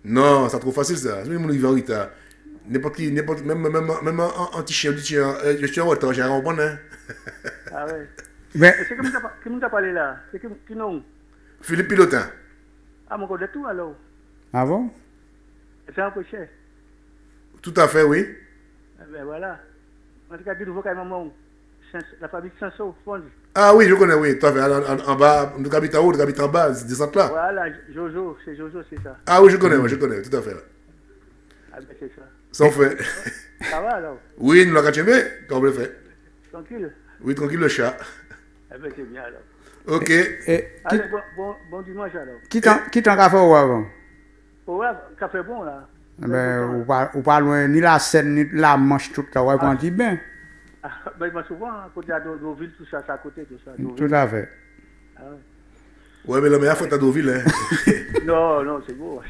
Non, c'est trop facile ça. C'est mon en retard. N'importe qui, même un t-shirt, je suis en retard, j'ai un bon, hein. Ah ouais. Mais. C'est qui nous a parlé là? C'est qui non? Philippe Pilotin. Ah, mon de tout alors. Ah bon? C'est un peu cher. Tout à fait, oui. Ben voilà. En tout cas, du nouveau maman. La famille Sanso, Fonds. Ah oui, je connais, oui. Tout à fait. En bas, nous habitons en haut, nous habitons en bas, c'est des centres là. Voilà, Jojo, c'est ça. Ah oui, je connais, tout à fait. Ah ben c'est ça. Sans fait. Ça va alors? Oui, nous l'avons gâché, comme on le fait. Tranquille? Oui, tranquille le chat. Ah ben c'est bien alors. Ok. Allez, bon dimanche alors. Qui t'en a fait au Havre? Au Havre, café bon là. Ben, ou pas loin, ni la Seine, ni la Manche, tout ça, ouais, prend bien. Ben, souvent, à côté de nos villes, tout ça, c'est à côté, tout ça. Tout à fait. Ah ouais. Ouais, mais la meilleure fois, t'as Deauville. Hein. Non, c'est beau.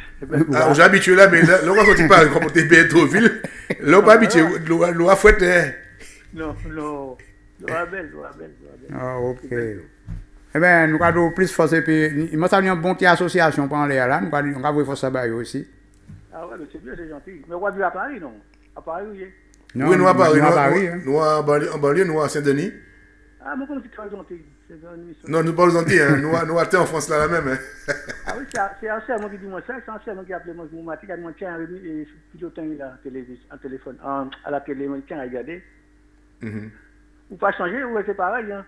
Ah, j'ai habitué là, mais là, on ne pas comment t'es bien Deauville. Là, on pas habitué. L'eau a fouette. Non. L'eau a belle. Ah, ok. Eh bien, nous avons plus forcé. Puis, il m'a fallu une bonne association pour aller là. Nous avons force à Bayo aussi. Ah ouais, mais c'est bien, c'est gentil. Mais on va vivre à Paris, non? À Paris, oui. Non, oui, nous à Paris. Nous à banlieue, nous à Saint-Denis. Ah, moi, comme c'est très gentil. Non, nous pas gentils, hein. Nous à en France là, la même. Hein. Ah oui, c'est un serment qui dit moi ça. C'est un serment qui a appelé moi. Mon mari a dit, tiens, et pilotant en téléphone, à la télé, tiens, regardez. Ou pas changer, ou c'est pareil, hein.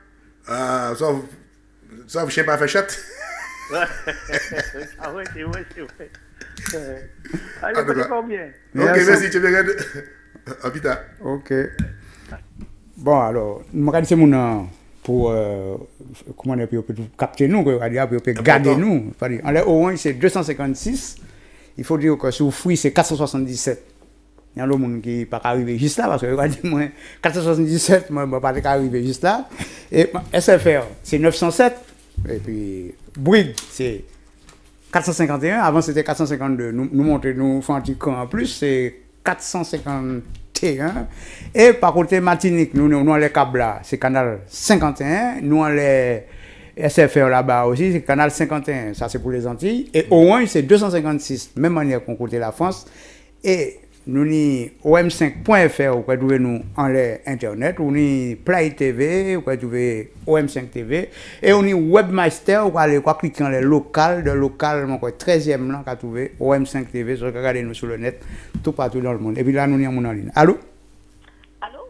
Ah, ça, je sais pas faire chat. Ah oui, c'est vrai. Allez, pas bien. Ok, merci, tu viens. À plus tard. Ok. Bon, alors, nous regardons mon nom pour comment on peut capter nous, pour garder nous. En l'air au moins, c'est 256. Il faut dire que sous fruit, c'est 477. Il y a le monde qui n'est pas arrivé juste là, parce que moi, 477, je ne peux pas arriver juste là. Et SFR, c'est 907. Et puis, Bouygues, c'est 451. Avant, c'était 452. Nous montons, nous faisons un petit camp en plus, c'est 451. Et par contre, Martinique, nous avons les câbles là, c'est canal 51. Nous avons les SFR là-bas aussi, c'est canal 51. Ça, c'est pour les Antilles. Et au moins, c'est 256. Même manière qu'on côté la France. Et nous avons om5.fr, vous pouvez trouver nous en internet. Nous avons Play TV, vous pouvez trouver OM5 TV. Et nous avons Webmaster, vous pouvez cliquer dans les locales, de local, 13e là, vous pouvez trouver OM5 TV. Vous regardez nous sur le net, tout partout dans le monde. Et puis là, nous avons en ligne. Allô? Allô?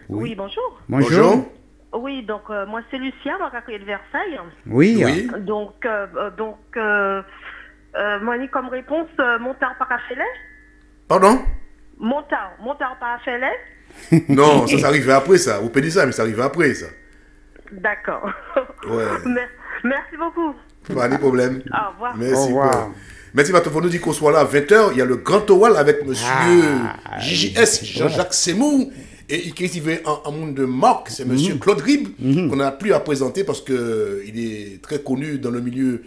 Oui, bonjour. Bonjour. Oui, donc moi c'est Lucia, moi je de Versailles. Oui. Donc moi j'ai comme réponse Montard par Affelet. Pardon? Montard par Affelet. Non, ça arrive après ça. Vous pouvez dire ça, mais ça arrive après ça. D'accord. Ouais. Merci beaucoup. Pas de problème. Au revoir. Merci. Au revoir. Merci, il nous dit qu'on soit là à 20h. Il y a le grand oral avec monsieur JJS, Jean-Jacques Semou. Et il cultivait un monde de marque, c'est monsieur Claude Rib, qu'on n'a plus à présenter parce qu'il est très connu dans le milieu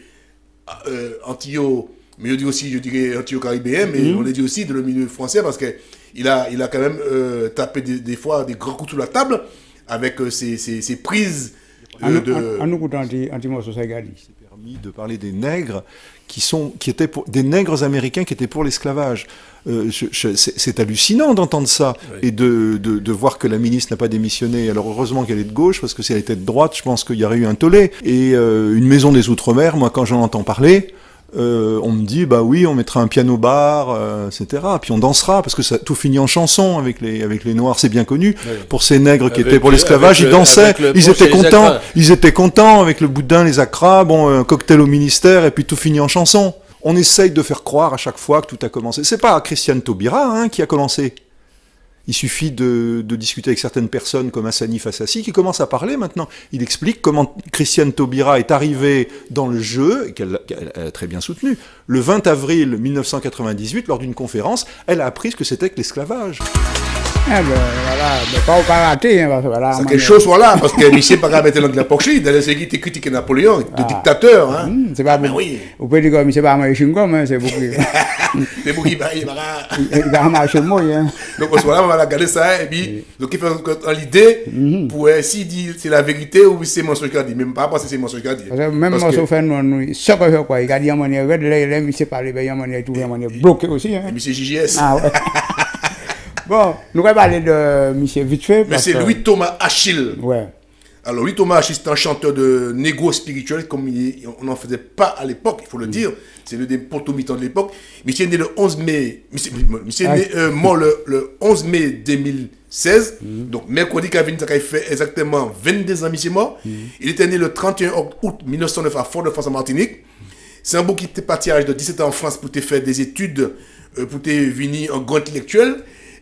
antillais, mais je dis aussi, je dirais antillais-caribéen, mais on le dit aussi dans le milieu français parce qu'il a quand même tapé des fois des grands coups sous la table avec ses prises En nous écoutant anti-morceau, ça égale. C'est permis de parler des nègres qui étaient des nègres américains qui étaient pour l'esclavage. C'est hallucinant d'entendre ça et de voir que la ministre n'a pas démissionné. Alors heureusement qu'elle est de gauche, parce que si elle était de droite, je pense qu'il y aurait eu un tollé. Et une maison des Outre-mer, moi quand j'en entends parler, on me dit bah oui, on mettra un piano-bar, etc. Puis on dansera parce que ça tout finit en chanson avec les Noirs, c'est bien connu. Oui. Pour ces nègres qui étaient pour l'esclavage, ils dansaient, ils étaient contents avec le boudin, les acras, un cocktail au ministère et puis tout finit en chanson. On essaye de faire croire à chaque fois que tout a commencé. C'est pas Christiane Taubira qui a commencé. Il suffit de discuter avec certaines personnes comme Hassani Fassassi qui commence à parler maintenant. Il explique comment Christiane Taubira est arrivée dans le jeu, et qu'elle a très bien soutenu. Le 20 avril 1998, lors d'une conférence, elle a appris ce que c'était que l'esclavage. Voilà, mais pas raté. Voilà, c'est quelque chose, voilà, parce que Michel pas mettre l'anglais porchi, d'ailleurs c'est qui était critiqué Napoléon, de dictateur. Hein. C'est pas bon. Oui. Vous pouvez dire que Michel pas manger chewing-gum, c'est beaucoup. C'est beaucoup, il va marcher le mot. Donc voilà, on va regarder ça, et puis, donc il fait l'idée, pour s'il dit c'est la vérité ou c'est mensonge qu'il dit, même pas parce que c'est mensonge qu'il dit. Même mensonge fait nous, ce que fait quoi, il a dit en manière red, là, Michel parle, en manière tout, en manière bloquée aussi. Michel JJS. Ah ouais. Bon, nous allons parler de Michel vite fait. Mais c'est Louis Thomas Achille. Ouais. Alors, Louis Thomas Achille, c'est un chanteur de négo spirituel, comme on n'en faisait pas à l'époque, il faut le dire. C'est le des potomitans de l'époque. Michel est né le 11 mai. Michel est né mort le 11 mai 2016. Donc, mercredi, Kevin a fait exactement 22 ans, Michel mort. Il était né le 31 août 1909 à Fort-de-France en Martinique. C'est un beau qui était parti à l'âge de 17 ans en France pour te faire des études, pour te venir en grand intellectuel.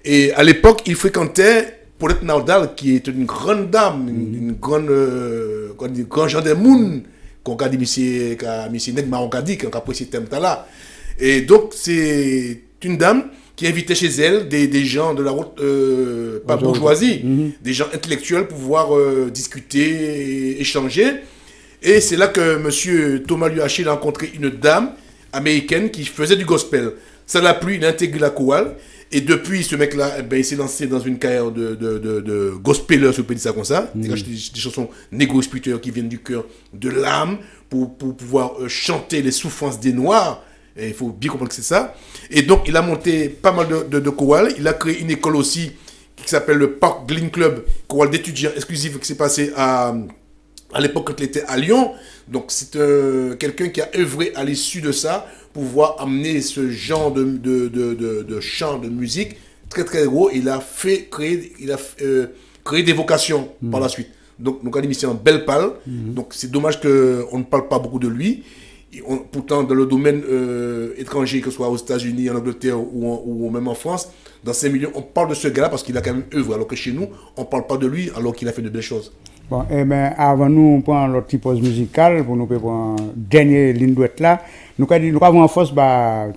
Et à l'époque, il fréquentait Paulette Naudal, qui est une grande dame, une grande genre de monde, qu'on a dit, monsieur Ned Maroncadi, qu'on a apprécié ce thème-là. Et donc, c'est une dame qui invitait chez elle des gens de la route, pas bourgeoisie, des gens intellectuels pour pouvoir discuter, échanger. Et c'est là que M. Thomas Luaché a rencontré une dame américaine qui faisait du gospel. Ça l'a plu, il a intégré la chorale. Et depuis, ce mec-là, il s'est lancé dans une carrière de gospeler, si on peut dire ça comme ça. Des chansons négo-spirituelles qui viennent du cœur, de l'âme, pour pouvoir chanter les souffrances des Noirs. Et il faut bien comprendre que c'est ça. Et donc, il a monté pas mal de chorales. Il a créé une école aussi qui s'appelle le Park Glen Club, chorale d'étudiants exclusif qui s'est passé à l'époque quand il était à Lyon. Donc, c'est quelqu'un qui a œuvré à l'issue de ça pour pouvoir amener ce genre de chant, de musique très très gros. Il a créé des vocations par la suite. Donc, nous avons mis en belle palle. Donc, c'est dommage qu'on ne parle pas beaucoup de lui. Pourtant, dans le domaine étranger, que ce soit aux États-Unis, en Angleterre ou même en France, dans ces milieux, on parle de ce gars-là parce qu'il a quand même œuvré. Alors que chez nous, on ne parle pas de lui alors qu'il a fait de belles choses. Bon, eh bien, avant nous prendre notre petite pause musicale, pour nous prendre dernière ligne droite là, nous avons en force,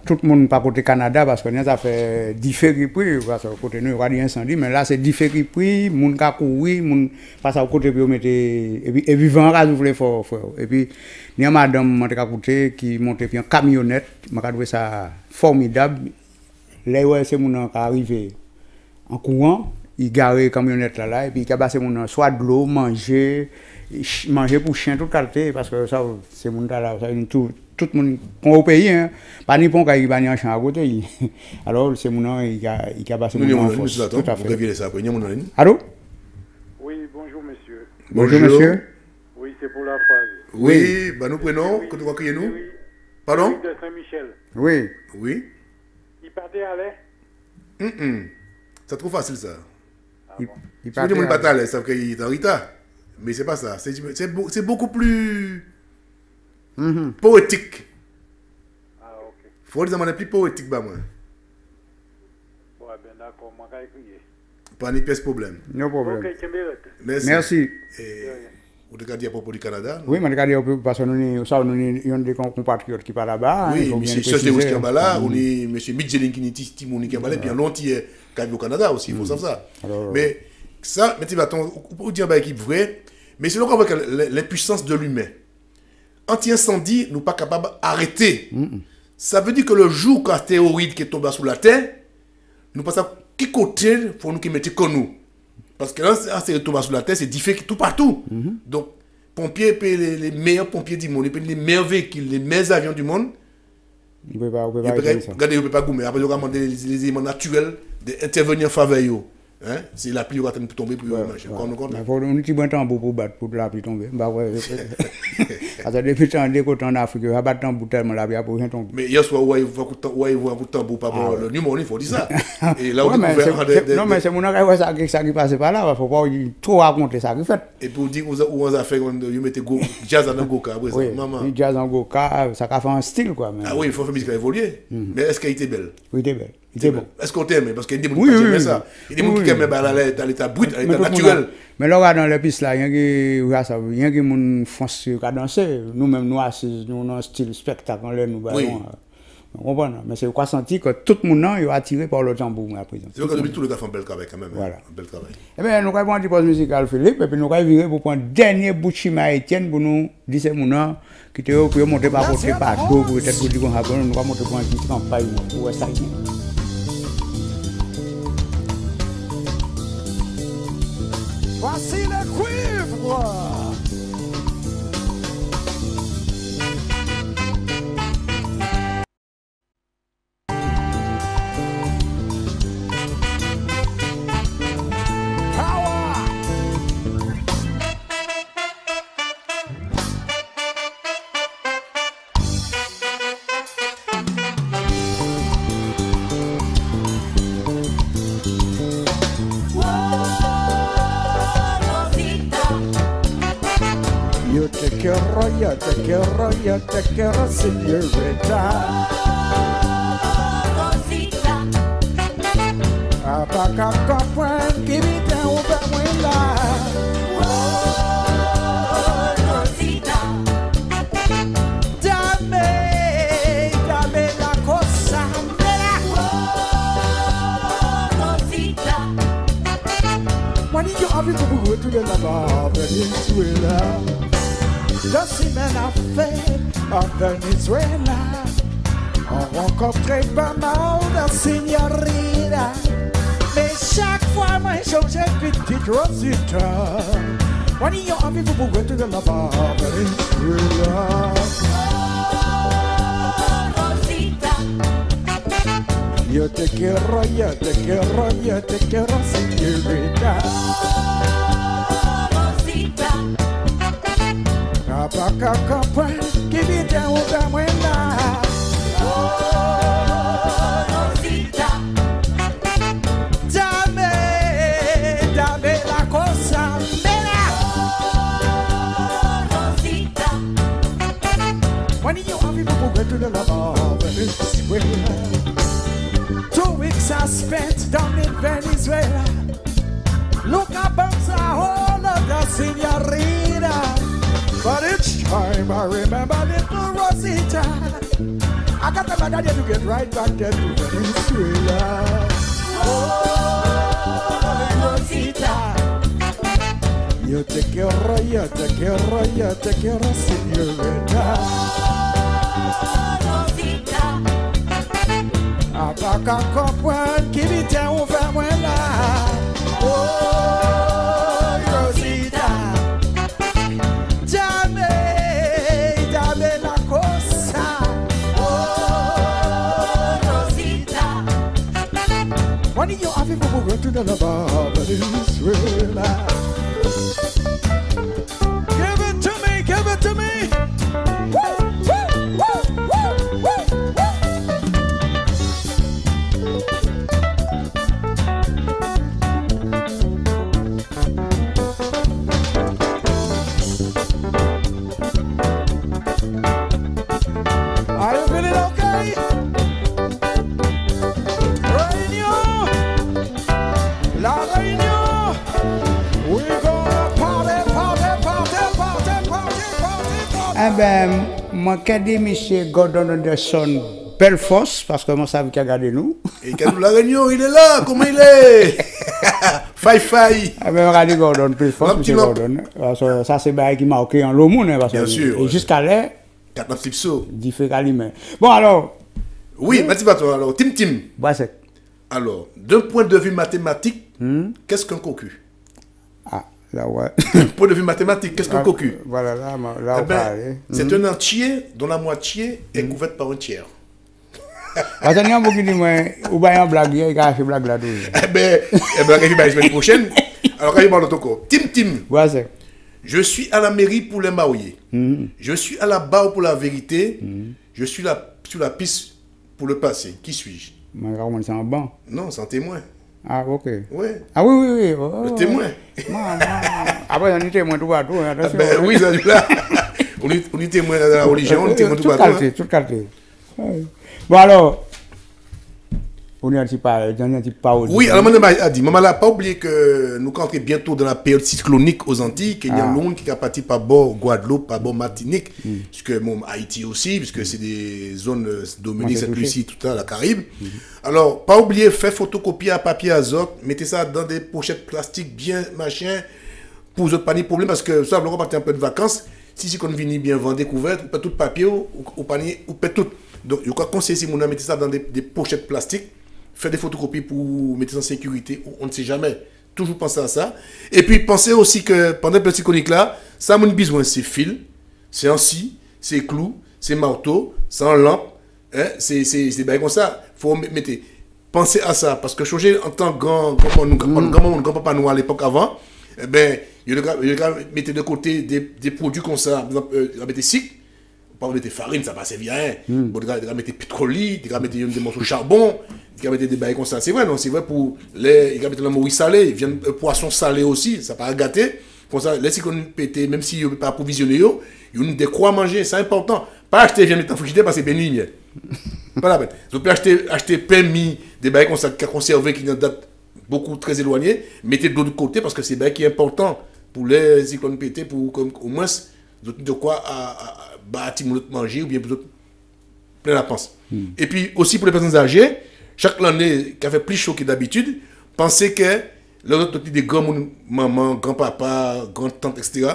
tout le monde pas côté Canada, parce que ça fait différents prix, parce que côté nous, il y a des incendies, mais là, c'est différents prix, les gens qui courent, les gens passent à côté, puis et vivant, ils voulaient fort. Et puis, il y a une madame qui monte puis en camionnette, je trouve ça formidable. Là, c'est les gens qui arrivent en courant. Il gare la camionnette là, et puis il a passé mon soit de l'eau, manger pour chien toute qualité, parce que ça, c'est mon là, tout le monde, au pays, hein, pas ni bon qu'il va en champ à côté. Alors, c'est mon il a passé mon force. Tout à fait. Allô? Oui, bonjour monsieur. Bonjour monsieur. Oui, c'est pour la phrase. Oui, nous prenons, que tu vas crier nous? Pardon? De Saint-Michel. Oui. Oui. Il partait à l'air? C'est trop facile ça. Il partait à l'air, ça veut dire qu'il est en retard. Mais c'est pas ça. C'est beaucoup plus poétique. Ah, ok. Faut dire que plus poétique, bah moi. Ouais, ben d'accord, moi, je vais écrire. Pas de pièce problème. No problème. Ok, merci. Vous regardez à propos du Canada? Oui, je regarde parce que nous avons des compatriotes qui parlent là-bas. Oui, M. Sostéus qui est là, on est M. Midjelin qui est Timouni qui est là, puis il y a longtemps qui est au Canada aussi, il faut savoir ça. Mais ça, on peut dire que c'est vrai, mais c'est là qu'on voit l'impuissance de l'humain. Anti-incendie, nous ne sommes pas capables d'arrêter. Ça veut dire que le jour qu'un astéroïde qui est tombé sous la Terre, nous passons à qui côté pour nous qui mettons comme nous. Parce que là, c'est tombé sous la Terre, c'est différent tout partout. Donc, pompiers, les meilleurs pompiers du monde, les meilleurs véhicules, les meilleurs avions du monde. Vous ne pouvez pas gommer. Après, vous demandez les éléments naturels d'intervenir en faveur. Hein? C'est la pluie qui va tomber pour manger. Il faut un petit bon temps pour battre pour la pluie tomber. Parce que depuis que en Afrique, il y a battu un bout tellement la pluie pour rien tomber. Mais hier soir, il faut un coup de tambour par rapport au numéro, il faut dire ça. Et là, non, mais c'est mon avis, ça qui passe par là, il ne faut pas trop raconter ça qui fait. Et pour dire où on a fait, vous mettez jazz en Goka. Oui, jazz en Goka, ça a fait un style quoi. Ah oui, il faut faire musique évoluer. Mais est-ce qu'elle était belle? Oui, elle était belle. Bon. Est-ce qu'on t'aime? Parce qu'il y a des gens qui aiment ça. Il y a des gens qui aiment à l'état brut, à l'état naturel. Mais là, dans les pistes, il y a des gens qui font danser. Nous-mêmes, nous assis, nous avons un style spectacle. Vous comprenez? Mais c'est quoi sentir que tout le monde est attiré par le tambour à présent. C'est vrai que tout le gars fait un bel travail quand même. Voilà. Un bel travail. Eh bien, nous allons prendre une pause musicale, Philippe, et puis nous allons virer pour prendre le dernier bout de chima Etienne pour nous dire c'est mon qui était pour monter par côté par dos, pour peut-être pour dire qu'on a besoin, nous allons monter pour une petite campagne pour ça. Voici le cuivre. Yo te quiero, señorita. Rosita. Apaca café, give me the overwhelm. Rosita. Dame la cosa. Rosita. When you have it to go to the lava, Venezuela. Deux semaines après, en Venezuela, on rencontrait pas mal de signorina. Mais chaque fois, moi, j'ai petite Rosita. Moi, il y a envie de bouger de là-bas, Venezuela. Yo te quiero, señorita. Capa, capa, que me dá uma buena. Rosita. Dame la cosa, mera. Rosita. When you have people go to the lava, Venezuela. 2 weeks I spent down in Venezuela. Look about the whole of the señorita. But each time I remember little Rosita. I got the money to get right back there to Venezuela. Oh, Rosita. Yo te quiero, señorita. Rosita. Apaga copa, que me dá buena. Oh, Rosita. Dame la cosa. Oh, Rosita. When you have people go to the lava, Venezuela. Give it to me, give it to me. Woo, woo, woo, woo, woo, woo. Are you feeling okay? Réunion, la Réunion. We're gonna party. Eh ben, moi, qui dit M. Gordon Anderson, belle force, parce que moi, ça veut qu'il a gardé nous. Et quand la Réunion, il est là, comment il est? Faille. Eh ben, regardez Gordon, plus force, M. Gordon. Parce que ça, c'est bien qui marque en l'eau, bien sûr. Et jusqu'à là, bon, alors. Oui, Mathieu, alors, Tim. Basek. Alors, d'un point de vue mathématique, qu'est-ce qu'un cocu? Ah, là, ouais. D'un point de vue mathématique, qu'est-ce qu'un cocu? Voilà, là, eh ben, c'est un entier dont la moitié est couverte par un tiers. Parce qu'il y a beaucoup qui disent, ou bien un blague, il y a une blague là-dedans. Eh ben, la semaine prochaine. Alors, quand il parle d'autre Tim. Basek. Je suis à la mairie pour les mariés. Je suis à la barre pour la vérité. Je suis sur la piste pour le passé. Qui suis-je? C'est un banc. Non, c'est un témoin. Ah, ok. Ouais. Ah oui. Oh, le témoin. Après, on est témoin tout partout. Ben oui, ça là. On est témoin dans la religion, on est témoin tout partout. Tout qualité. Bon, alors. On est un petit pas. Oui, alors maman a dit, maman n'a pas oublié que nous entrons bientôt dans la période cyclonique aux Antilles, qu'il y a l'onde qui est parti par bord Guadeloupe, par bord Martinique, puisque Haïti aussi, puisque c'est des zones Dominique, Sainte-Lucie, tout ça, la Caraïbe. Alors, pas oublier, faire photocopie à papier azote, mettez ça dans des pochettes plastiques bien machin, pour vous pas de problème, parce que ça, on va partir un peu de vacances, si on vient bien vendre découverte, ou pas tout papier, ou panier, ou pas tout. Donc, je crois conseiller si on mettre ça dans des pochettes plastiques, faire des photocopies pour mettre en sécurité, on ne sait jamais. Toujours penser à ça. Et puis pensez aussi que pendant le petit conique là, ça a besoin, c'est fil, c'est un scie, c'est clou, c'est marteau, c'est un lampe, hein, c'est bien comme ça. Faut mettre. Pensez à ça, parce que changer en tant que grand-papa nous à l'époque avant, eh ben, il mettre de côté des produits comme ça, par exemple, mettre cycle. Pas mettre farine, ça va servir à rien. Bon, tu vas mettre pétrole, tu vas mettre des morceaux de charbon, tu vas mettre des bails comme ça. C'est vrai, non? C'est vrai pour les. Il va mettre la morue salée, il vient un poisson salé aussi, ça va gâter. Comme ça, les cyclones pété, même si il n'y a pas approvisionné, il y a des croix à manger, c'est important. Pas acheter, viens mettre dans le frigidaire parce que c'est bénigne. Pas la peine. Vous pouvez acheter permis, des bails comme ça, qui a conservé, qui ont date beaucoup très éloignée, mettez de l'autre côté parce que c'est bail qui est important pour les cyclones pété, pour au moins de quoi bâtir notre manger ou bien pour plein la pense. Et puis aussi pour les personnes âgées, chaque année qui a fait plus chaud que d'habitude, pensez que l'autre des grands maman, grand-papa, grand-tante, etc.,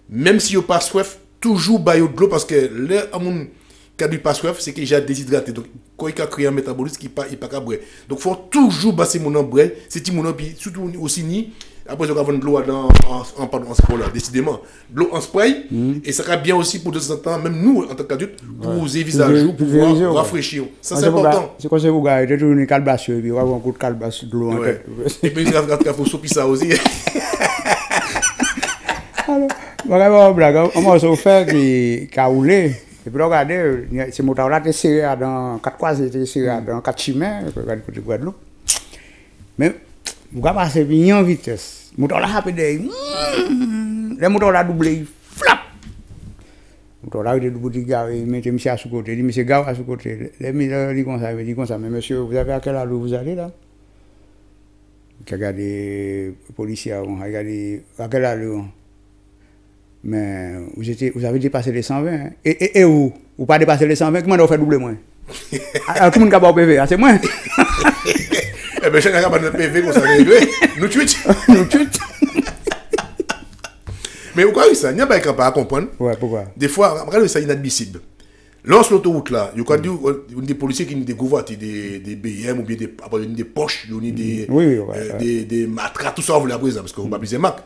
même si vous n'avez pas soif, toujours bailler de l'eau parce que là, à mon cas du pas soif, c'est que j'ai déshydraté. Donc, quand il a créé un métabolisme, il n'est pas qu'à boire. Donc, il faut toujours basser mon embrun, c'est mon embrun, surtout aussi ni. Après, je vais avoir de l'eau en spray là, décidément. De l'eau en spray, et ça sera bien aussi pour de temps en temps, même nous, en tant qu'adultes, pour vous visager, pour pouvoir rafraîchir. Ça, c'est important. C'est quoi, c'est vous, gars, toujours une calebasse, et puis on va un coup de calebasse de l'eau en tête. Et puis, il faut souper ça aussi. Alors, vraiment, blague, on m'a offert qui a roulé. Et puis, regardez, ces motards-là étaient serrés dans 4 croisés, étaient serrés dans 4 chemins, regardez côté Guadeloupe. Mais, vous avez passé bien en vitesse. Le moteur là a pédé. Le moteur là a doublé. Flap! Le moteur là a doublé. Il mettait monsieur à sous côté. Il dit, monsieur Gare à sous côté. Les ministres disent comme ça. Mais monsieur, vous avez à quelle heure vous allez là? Il regarde les policiers, il regarde à quelle heure. Mais vous avez dépassé les 120. Hein? Et où? Vous pas dépassé les 120? Comment vous faites doubler moins? Alors, tout le monde a pas au PV, c'est moi. Eh bien, chacun a pas de PV comme ça réglé. Nous tweet. Mais pourquoi ça? Il n'y a pas qu'à comprendre. Ouais, pourquoi? Des fois, regardez ça inadmissible. Lance l'autoroute là, il y a des policiers qui ont des convoites, des BM ou bien des poches, des matras, tout ça, on voulait après ça, parce qu'on va plus Mac.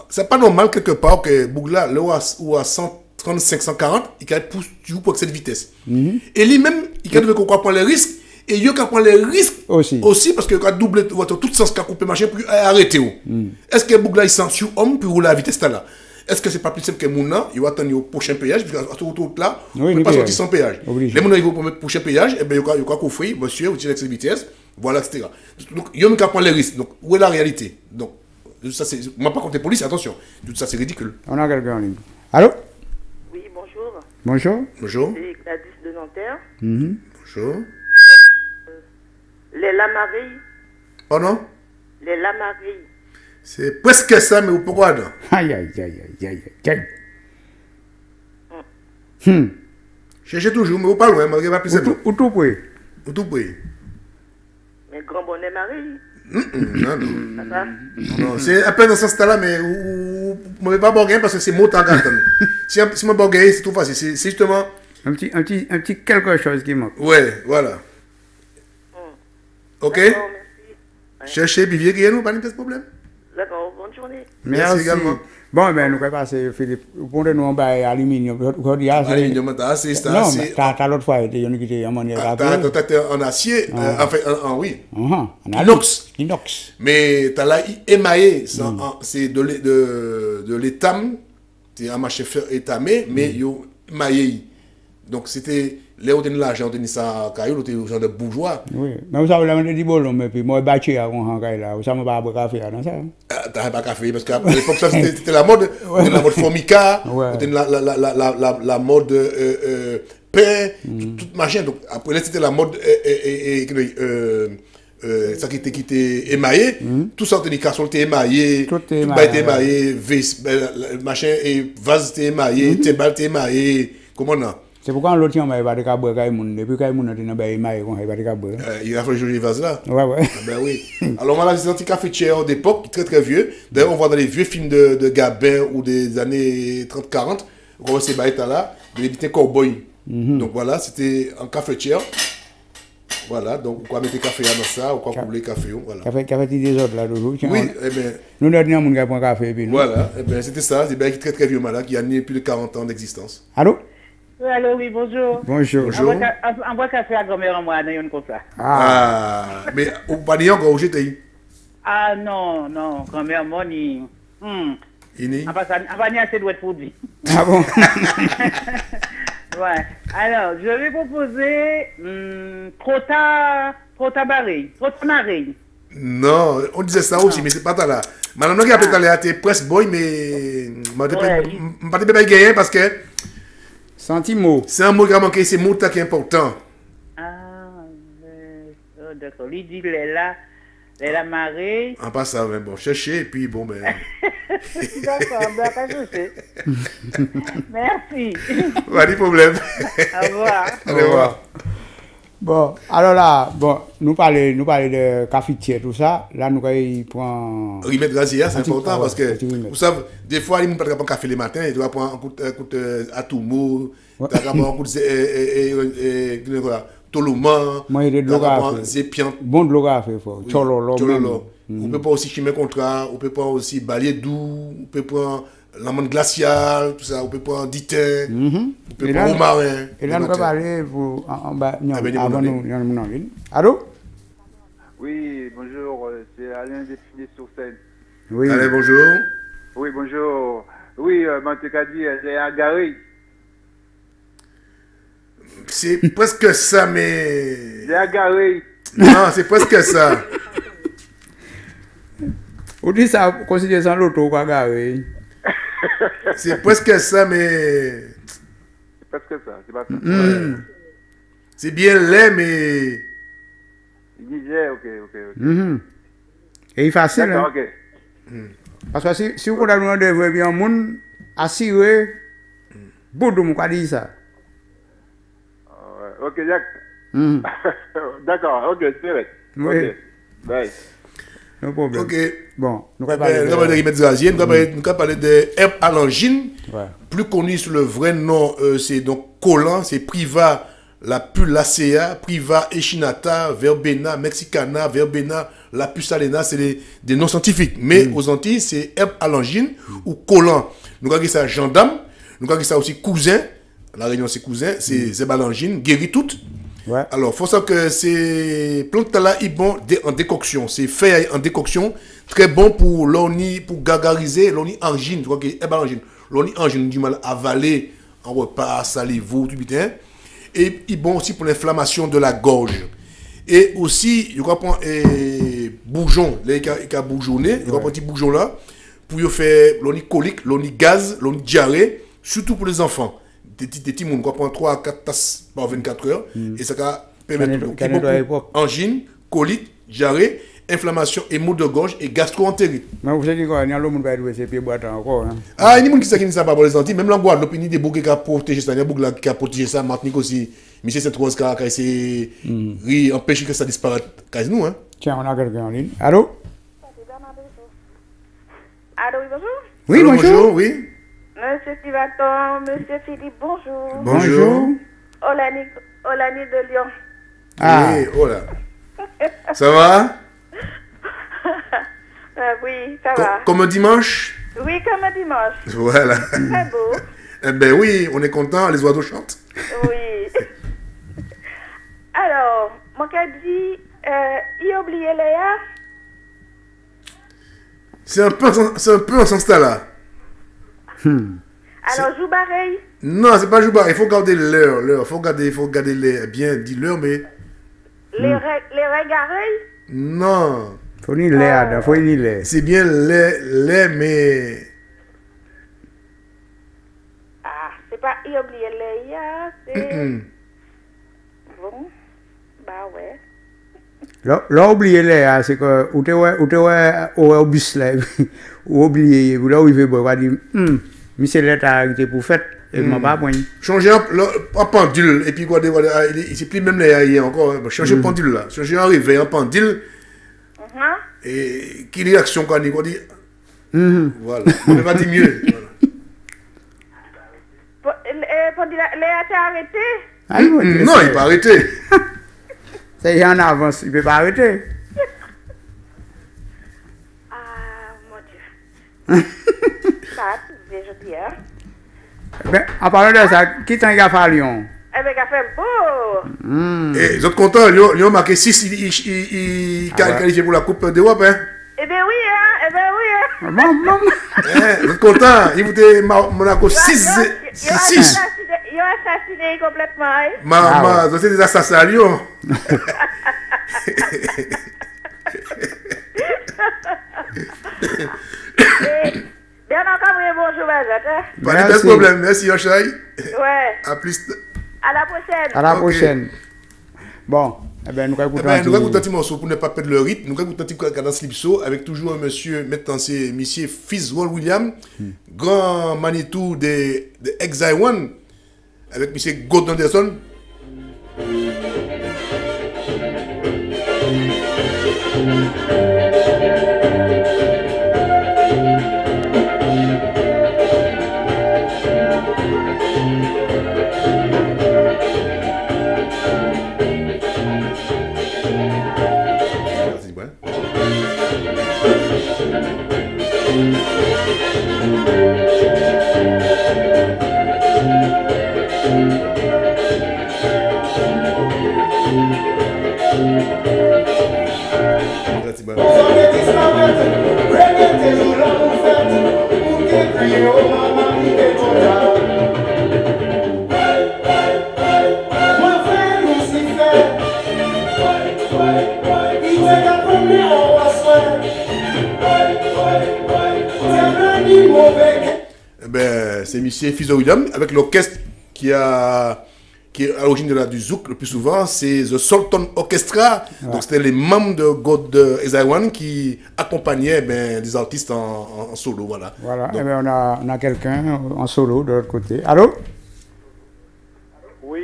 C'est pas normal quelque part que Bougla, là où à 135, 140, il peut pousser toujours pour cette vitesse. Et lui-même, il peut prendre les risques. Et il prend les risques aussi parce que quand double votre tout sens qu'a coupé machin pour arrêter. Est-ce que Bougla il sent sur homme pour rouler à vitesse là? Est-ce que c'est pas plus simple que Mouna, il va attendre au prochain péage, parce qu'à ce route là, on ne peut pas sortir sans péage. Les Mouna ils vont pour le prochain péage, et bien il y a coffrer, monsieur, vous tirez avec cette vitesse, voilà, etc. Donc il y a un prend les risques. Donc où est la réalité? Donc ça c'est, moi pas contre les policiers, attention, tout ça c'est ridicule. On a quelqu'un en ligne. Allô? Oui, bonjour. Bonjour. Bonjour. C'est Gladys de Nanterre. Bonjour. Les Lamarilles. Pardon? Les Lamarilles. C'est presque ça, mais pourquoi non? Aïe. Cherchez toujours, mais vous pas loin, mais pas plus simple. Où tout près? Où tout près? Mais Grand Bonnet Marie. Non, c'est à peine dans ce sens-là, mais vous ne pouvez pas borguer parce que c'est mot en garde. Si je borguer, c'est tout facile. C'est justement. Un petit quelque chose qui manque. Ouais, voilà. Ok? Cherchez, puis viens, nous, pas de problème. D'accord, bonne journée. Merci également. Bon, ben, nous pouvons passer, Philippe. Pour nous, on va aluminium. Aluminium, c'est ça. Non, mais t'as l'autre fois, il y en a qui étaient en manière en acier, enfin, oui. Inox. Mais t'as là émaillé, c'est de l'étam, c'est un machin étamé, mais il y a émaillé. Donc c'était. Là où tu as l'argent, tu as ça à Caillou, tu es genre de bourgeois. Oui, mais vous savez, là, on a dit bon, mais puis moi, je bâtis à Caillou là. Vous savez, pas boire café, non, ça? Tu n'as pas café, parce qu'à l'époque, c'était la mode. La mode Formica, la mode pain, toute machin. Donc, après, c'était la mode ça qui était émaillé. Tout ça, les casseroles étaient émaillées, tout était émaillé, machin, et vase était émaillé, tébal était émaillé. Comment non? C'est pourquoi l'autre on m'a pas de cabou depuis qu'il m'a dit non ben il m'a pas de cabou. Il a fallu jouer les vases là. Ouais. Ben oui. Alors moi là c'est un petit cafetière d'époque très très vieux. D'ailleurs on voit dans les vieux films de Gabin ou des années 30-40, on voit ces baïtas là, des petits cowboys. Donc voilà, c'était un cafetière. Voilà, donc on va mettre café dans ça, on va couler café, voilà. Café des autres là toujours. Oui, eh bien. Nous n'avons mon gars pour un café puis. Voilà, eh bien c'était ça, c'est bien très très vieux malade qui a plus de 40 ans d'existence. Allô? Oui, allô, oui, bonjour. Bonjour. On voit café à grand-mère en moi, on comme ça. Mais au panier encore où j'étais? Ah non, grand-mère, moi, ni. Ini? On va ni assez de produit. Ah bon? Ouais. Alors, je vais proposer Trotamaré. Non, on disait ça aussi, mais c'est pas ça là. Madame, nous qui a peut-être presse boy, mais je ne vais pas gagner parce que. Sentimo. C'est un mot qui a manqué, c'est mot qui est important. D'accord. Il dit la marée. En passant, bon, chercher, et puis bon, ben. D'accord, pas chercher. Merci. Pas de problème. Au revoir. Au revoir. Bon, alors là, bon, nous parlons de cafetière, tout ça. Là, nous prend. Remettre Razia, c'est important parce que, vous savez, des fois, il ne peut pas prendre café le matin, il doit prendre un coup de atomo, il doit prendre un coup de toloma, moi, il y a de l'eau à faire. Bon de l'eau à faire, faut. Tchololo. On peut pas aussi chimer contrat, on peut pas aussi balayer doux, on peut prendre l'amande glaciale, tout ça, on peut prendre ditin, on peut prendre romarin. Et là, nous allons parler pour en bas, avant nous, en ligne. Allô? Oui, bonjour, c'est Alain Défini sur scène. Oui. Alain, bonjour. Oui, bonjour. Oui, Mantekadi, c'est agarré. C'est presque ça, mais. C'est agarré. Non, c'est presque ça. On dit ça, considère ça l'auto, quoi, agarré. C'est presque ça, mais. C'est presque ça, c'est pas ça. C'est bien laid, mais. Niger, ok. Et il est facile, d'accord, hein? Ok. Parce que si vous avez demandé bien monde assuré, Boudou m'a dit ça. Ok, d'accord, ok, c'est vrai. Oui. Okay. Bye. No problème. Ok. Bon, nous allons parler de remèdes asiens, nous allons parler de herbe à l'angine, plus connu sous le vrai nom, c'est donc collant, c'est Priva lapulacea, Priva echinata, Verbena mexicana, Verbena lapusalena, c'est des noms scientifiques. Mais aux Antilles, c'est herbe à l'angine ou collant. Nous avons ça gendarme, nous avons ça aussi cousin, la Réunion c'est cousin, c'est herbe à l'angine, guérit toute. Ouais. Alors, il faut savoir que ces plantes-là, ils sont en décoction. Ces feuilles en décoction, très bon pour l'oni, pour gargariser, l'oni angine. Tu vois que c'est angine. L'oni angine, du mal à avaler en repas, salivou, tout bien. Et ils sont aussi pour l'inflammation de la gorge. Et aussi, je crois prendre bouillon, les cas bouillonné, je crois prendre petit bouillon là, pour faire l'oni colique, l'oni gaz, l'oni diarrhée, surtout pour les enfants. Des petits mouns, on prend 3 à 4 tasses par 24 heures, et ça va permettre angine, colite, diarrhée, inflammation et maux de gorge et gastro-entérite. Mais vous savez quoi, il y a l'homme qui va jouer ses pieds boîte encore. Ah, il y a des gens qui ne savent pas pour les Antilles, même la Guadeloupe, il y a des bouquets qui ont protégé ça, il y a des bouquets qui ont protégé ça, Martinique aussi. Monsieur Sainte-Rose qui a essayé d'empêcher que ça disparaisse. Nous, hein. Tiens, on a quelqu'un en ligne. Allô? Allô, oui, bonjour? Oui, allô, bonjour. Oui. Monsieur Sivaton, Monsieur Philippe, bonjour. Bonjour. Olani de Lyon. Ah, oui, oh là. Ça va? Oui, ça va. Comme un dimanche? Oui, comme un dimanche. Voilà. Très beau. Eh ben oui, on est content, les oiseaux chantent. Oui. Alors, mon cas dit, il a oublié Léa. C'est un peu en sens là. Alors, joue pareil? Non, c'est pas joue pareil. Il faut garder l'heure. Il faut garder bien dit l'heure, mais. Les regarder? Non. Faut ni l'air, faut ni l'air. C'est bien l'air, mais. Ah, c'est pas il a oublié Léa, c'est. Bon, bah ouais. Là, oublié l'air, c'est que ou t'es au bus là, ou oublié, ou là où il veut boire, dire, monsieur l'État a arrêté pour fête, et m'a pas point. Changer en pendule, et puis quoi, il s'est plus même là encore, changer pendule là, changer en réveil en pendule, et qui réaction quand on dit, voilà, on ne va dire mieux. Pendule, Léa t'a Non, arrêté? il ne peut pas arrêter. C'est en avance, il ne peut pas arrêter. Ah, mon Dieu. Ça, je dis, hein. Ben, en parlant de ça, qui t'en a fait à Lyon? Eh bien, il a fait beau. Et vous êtes contents, Lyon a marqué 6, il qualifié pour la Coupe d'Europe, hein? Eh bien, oui, hein. Eh bien, oui, hein. Vous êtes contents, il vous dit Monaco 6. Ils ont assassiné complètement, hein? C'est des assassins à Lyon. Bien encore, bonjour, pas de problème, merci Yoshai. Ouais. À plus. À la prochaine. À la prochaine. Bon, eh bien, nous allons écouter un petit morceau pour ne pas perdre le rythme. Nous allons écouter un petit cadence Calypso avec toujours un monsieur, maintenant c'est monsieur Fitzroy William, grand Manitou de Exile One, avec monsieur Gordon Anderson. C'est Monsieur Fizo William avec l'orchestre qui est à l'origine du zouk le plus souvent, c'est The Sultan Orchestra. Ouais. Donc c'était les membres de God Ezaiwan qui accompagnaient des artistes en solo. Voilà. Voilà. Donc, on a quelqu'un en solo de l'autre côté. Allô? Oui,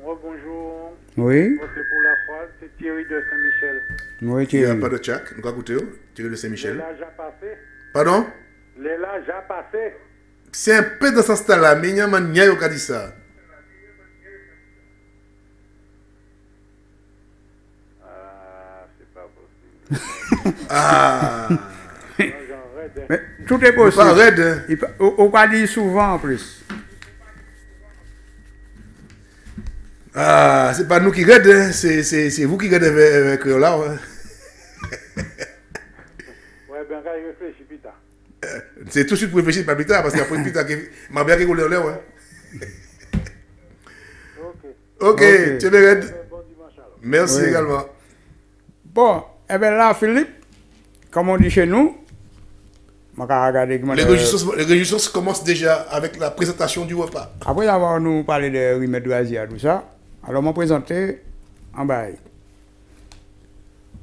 bonjour. Oui. C'est pour la phrase, c'est Thierry de Saint-Michel. Oui, Thierry. Il n'y a pas de tchak, nous allons écouter Thierry de Saint-Michel. Léla, j'ai passé. Pardon? Léla, j'ai passé. C'est un peu dans ce style-là, mais il y a un manière qui a dit ça. C'est pas possible. Ah! Mais tout est possible. Pas raide. On va dire souvent en plus. Ah, c'est pas nous qui raide, c'est vous qui raide avec là. Ouais, ben, quand il réfléchit, putain. C'est tout de suite pour réfléchir, pas plus tard, parce qu'après plus tard, m'a bien rigolé en l'air, ouais. Ok, tu es bien. Merci également. Bon, eh bien là, Philippe, comme on dit chez nous, les réjouissances commencent déjà avec la présentation du repas. Après avoir nous parlé de remèdes d'Asie, tout ça, alors on m'a présenté en bail.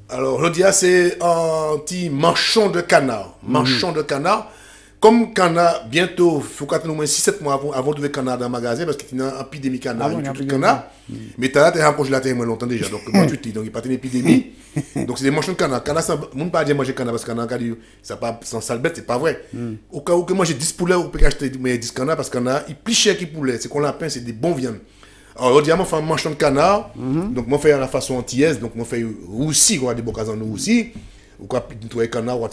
Alors, je dis, c'est un petit marchand de canard. Marchand de canard. Comme canard, bientôt, il faut qu'attendre au moins 6-7 mois avant de trouver canard dans le magasin, parce qu'il y a une épidémie canard, tout canard. Mais tu as rapproché la terre moins longtemps déjà, donc moi tu te dis, donc il n'y a pas une épidémie. Donc c'est des marchands de canard. Canard, ça ne pas dire manger canard, parce que canard, ça pas sans sale bête, c'est pas vrai. Au cas où que moi j'ai 10 poulets, on peut acheter 10 canards, parce que canard, il est plus cher que poulet. C'est qu'on l'appelle, c'est des bons viandes. Alors, on dit, moi, je fais un marchand de canard, donc moi, je fais à la façon antillaise, donc moi, je fais roussi, quoi, des bocas en roussi, ou quoi, nettoyer le canard, ou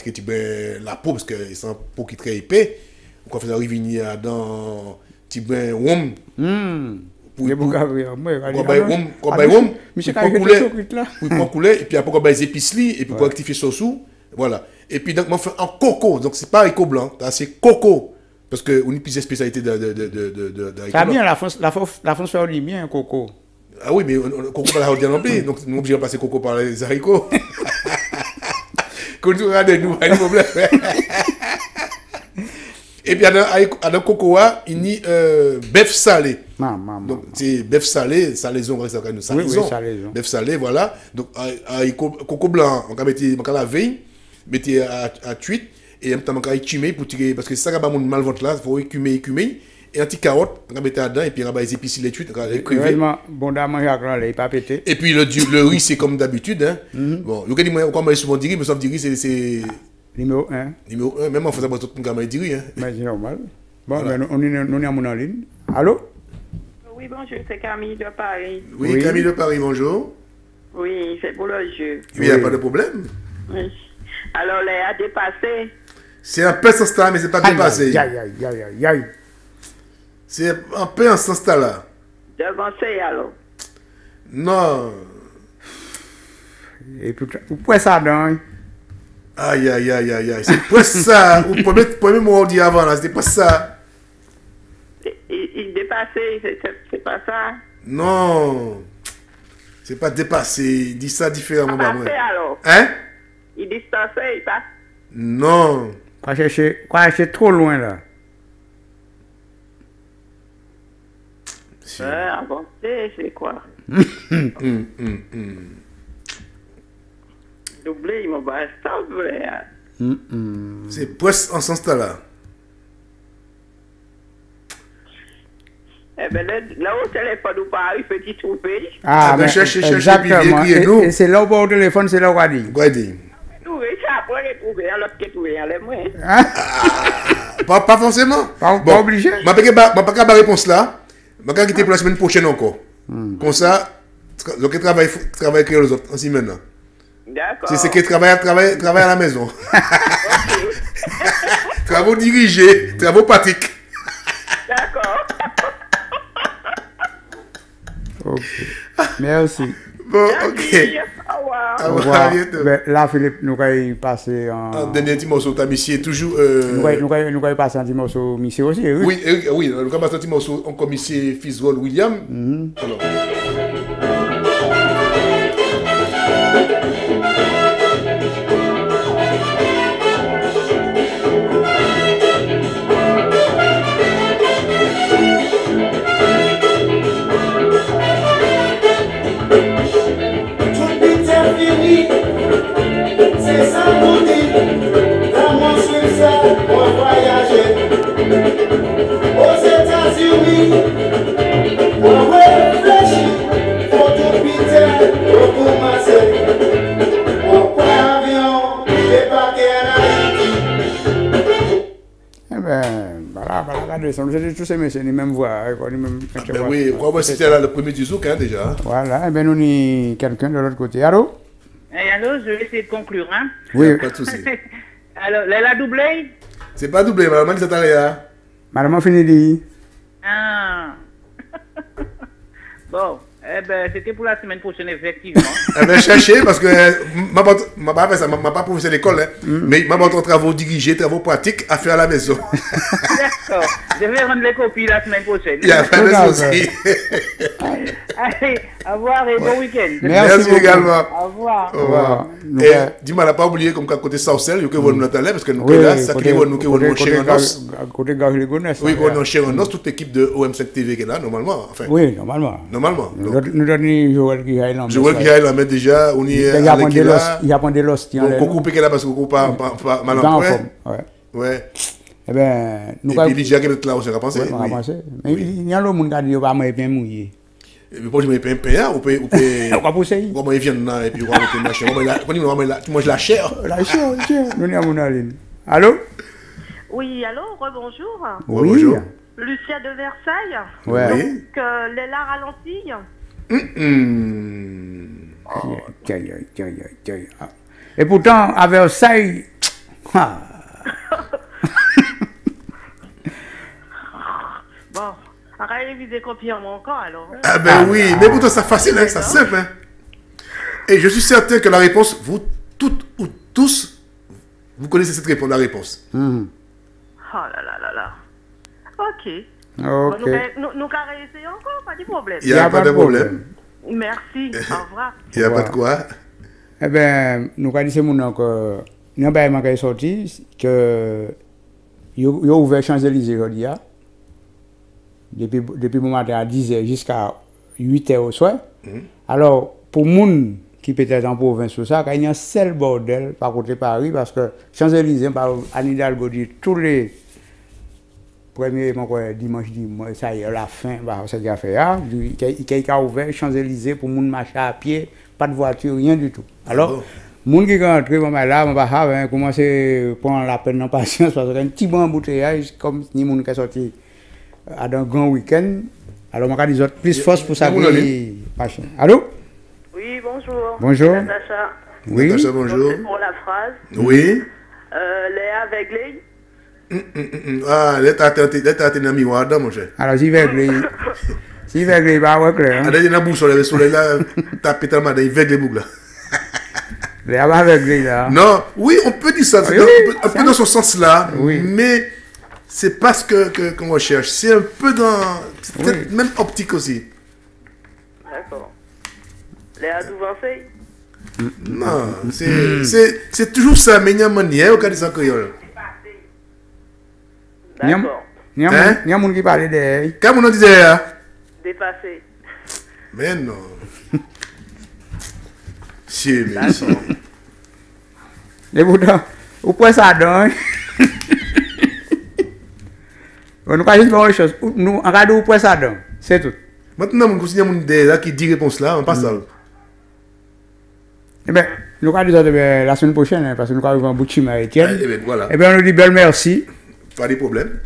la peau, parce que c'est un peau qui est très épais, ou quoi, faire revenir dans petit bain rhum. Pour couler, et puis après, on va les épiceries, et puis on rectifier sauce, voilà. Et puis, donc, moi, je fais un coco, donc c'est pas haricot blanc, c'est coco. Parce qu'on a plusieurs spécialités de ça bien, la France fait aussi bien, coco. Ah oui, mais coco pas la haute non plus, donc nous sommes obligés de passer coco par les haricots. Quand tu regardes, nous, pas de problème. Et puis, à le coco, il y a bœuf salé. Donc, c'est bœuf salé, salaison, nous salaison. Oui, bœuf salé, voilà. Donc, coco blanc, on va mettre la veille, mettez à tuite. Et en même temps, on va écumer pour tirer, parce que ça va mon mal ventre là, il faut écumer. Et un petit carotte, on va mettre dedans, et puis on va les épicer les tuiles, on va les crever. Bon, d'à manger à il pas pété. Et puis le riz, c'est comme d'habitude. Hein. Bon, le cas, comme on souvent dit, mais sauf dire, c'est. Numéro 1. Numéro 1, même en faisant tout le monde dit riz. Hein. Mais c'est normal. Bon, voilà. On est à mon en ligne. Allô? Oui, bonjour, c'est Camille de Paris. Oui, Camille de Paris, bonjour. Oui, c'est pour le jeu. Oui, il n'y a pas de problème. Oui. Alors, les a dépassé. C'est un peu sans style, mais c'est pas dépassé. Aïe. C'est un peu en sans style là. Devancé alors. Non. Et puis, vous pouvez ça dans. Aïe. C'est pas ça. Vous pouvez me dire avant là, c'était pas ça. Il dépassé, c'est pas ça. Non. C'est pas dépassé. Il dit ça différemment. Passé alors. Hein? Il distancé, il passe. Non. Quoi chercher trop loin là. Avancer, c'est quoi? Doublé, il m'a pas stable. C'est presque en sens là. Eh bien, là au téléphone, ou pas, il fait trouver. Ah, ben cherchez, exactement. Et c'est là où au téléphone, c'est là où on dit. Pas forcément. Pas obligé. Je ne vais pas la réponse là. Je vais quitter pour la semaine prochaine encore. Comme ça, je travaille avec les autres ainsi maintenant. D'accord. C'est ce qui travaille à la maison. Travaux dirigés, travaux pratiques. D'accord. Ok. Merci. Bon, ok. Au revoir. Ben, là, Philippe, nous allons passer en... Un dernier petit morceau, ta Missier, toujours... Nous allons passer un petit morceau, Missier aussi, oui. Oui, nous allons passer un petit morceau, encore Missier Fitzroy William. Alors... C'est ça mon dit, dans mon Suisse, on voyager. Aux États-Unis, on réfléchit, faut tout piter, faut commencer. On prend avion, débarquer en Haïti. Eh ben, voilà, regardez, c'est tous ces messieurs, les mêmes voix. Oui, c'était là le premier du zouk, déjà. Voilà, eh ben, nous avons quelqu'un de l'autre côté. Allô? Alors, je vais essayer de conclure, hein? Oui. Pas de souci. Alors, elle a doublé? C'est pas doublé, madame, c'est à madame a fini dit. Ah. Bon, eh ben, c'était pour la semaine prochaine, effectivement. Eh ben, cherchez, parce que m'a pas professeur d'école, mais m'a pas travaux dirigés, travaux pratiques à faire à la maison. D'accord. Je vais rendre les copies la semaine prochaine. Il y a pas de souci. Allez, au revoir et bon week-end. Merci également. Au revoir. Au revoir. Et dis-moi, n'a pas oublié comme qu'à côté Saucel, que vous nous attendez, parce que nous, là, ça qui est nous, qui est chez Renos. Côté Gare Légonesse. Oui, on est chez Renos, toute l'équipe de OM5 TV qui est là, normalement. Enfin, oui, normalement. Normalement. Nous donnons Joël qui a là. Joël qui a là, mais déjà, on y est. Il y a pas de l'hostie. On coupe là parce qu'on pas mal en point. Ouais. Eh ben, nous et puis Lydia qui est là, on s'est repensé. Mais il y a le monde qui a dit, on va me bien mouiller. Mais pour je me paye un pain, ou paye. On va pousser. Comment ils viennent là, et puis on va mettre la chair. Tu manges la chair. La chair, nous sommes en ligne. Allô? Oui, allô, rebonjour. Oui. Bonjour. Lucia de Versailles. Ouais. Donc, Léla Ralenti. Et pourtant, à Versailles. Bon, on va réviser confirmement encore alors. Ah ben oui, mais pourtant c'est facile, hein, c'est simple. Hein. Et je suis certain que la réponse, vous toutes ou tous, vous connaissez cette réponse, la réponse. Oh là là là là. Ok. Ok. Bon, nous allons réessayer encore, pas de problème. Il n'y a pas de problème. Merci, au revoir. Il n'y a pas de quoi. Eh bien, nous allons dire que nous avons sorti que ils ont ouvert Champs-Élysées aujourd'hui. Depuis mon matin à 10h jusqu'à 8h au soir. Alors, pour les gens qui peut-être en province, il y a un seul bordel par côté Paris, parce que Champs-Élysées, par Anne Hidalgo dit tous les premiers dimanche, ça y est, la fin, c'est ce qu'il a fait. Il a ouvert Champs-Élysées pour les gens marcher à pied, pas de voiture, rien du tout. Alors, les gens qui rentrent, là, on va commencer à prendre la peine en patience, parce qu'il y a un petit bon embouteillage, comme les gens qui sont sortis à un grand week-end. Alors, on va dire plus force pour ça. Allô? Oui, bonjour. Bonjour. Natacha. Oui. Natacha, bonjour. Pour la phrase. Oui. Léa aveuglée. Ah, l'état est dans le miroir, mon cher. Alors, j'y vais aveuglé. Si aveuglé, il va clair. Ah, il y a une bouche sur le soleil là, taper tellement, il aveugle les boucles. Léa va aveuglé là. Non, oui, on peut dire ça. Un peu dans ce sens-là. Oui. Mais. C'est pas ce qu'on recherche. C'est un peu dans... peut-être même optique aussi. D'accord. Léa Douvancé? Non, c'est toujours ça, mais il y a une manière au cas de ça créole. D'accord. Il y a un monde qui parle de... Comme on disait, hein? Dépassé. Mais non. Si, mais si. Et pourtant, où point ça donne? Nous pas juste une chose. Nous, on regarde où point ça donne. C'est tout. Maintenant, on considère là qui dit réponse là, on passe ça. Eh bien, nous allons dire la semaine prochaine, parce que nous allons en bout de chemin avec Étienne. Eh bien, voilà. Eh bien, on nous dit belle merci. Pas de problème.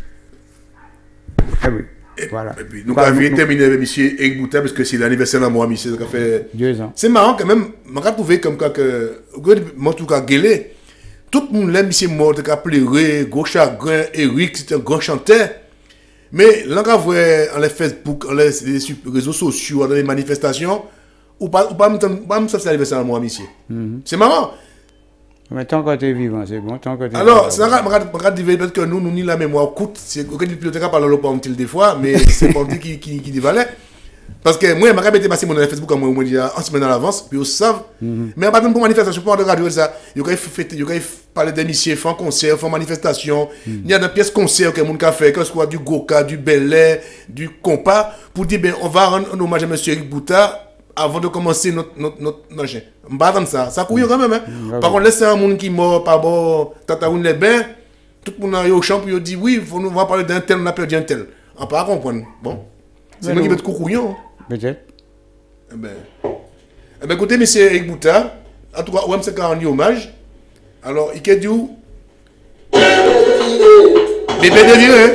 Eh oui. Voilà. Et puis, nous avons terminé avec M. Eric Boutin, parce que c'est l'anniversaire de moi, monsieur. Ça fait 2 ans. C'est marrant quand même. Je trouvé comme que, en tout cas, Guélé, tout le monde l'aime, c'est mort, qui a pleuré, gros chagrin, Eric, c'est un grand chanteur. Mais là, quand vous voyez dans les Facebook, dans les réseaux sociaux, dans les manifestations, ou pas me ça anniversaire à moi, monsieur. C'est marrant. Mais tant que tu es vivant, c'est bon. Tant que tu es alors, c'est peut-être que nous ni la mémoire coûte. C'est que le bibliothécaire parle le pas des fois, mais c'est pas lui qui dit valait. Parce que moi, je vais passer mon Facebook à moi, on dit en semaine à l'avance, puis ils savent. Mais à partir de manifestation, pour de radio, ça, il y a parler des messieurs, faire un concert, faire manifestation. Il y a des pièces concert que les gens fait, que ce soit du Goka, du Bel Air, du Compas, pour dire, ben, on va rendre un hommage à M. Eric Bouta avant de commencer notre machin. Je ne vais pas ça. Ça couille quand même. Hein. Par contre, laisser un monde qui est mort, par bon, Tataoun les bains, tout le monde est au champ, puis il dit, oui, on va parler d'un tel, on a perdu un tel. On ne peut pas comprendre. Bon. C'est moi qui vais être coucouillon. Peut-être. Eh ben, écoutez, M. Eric Bouta, en tout cas, on c'est un hommage. Alors, il a dit où? Bébé de vieux, hein?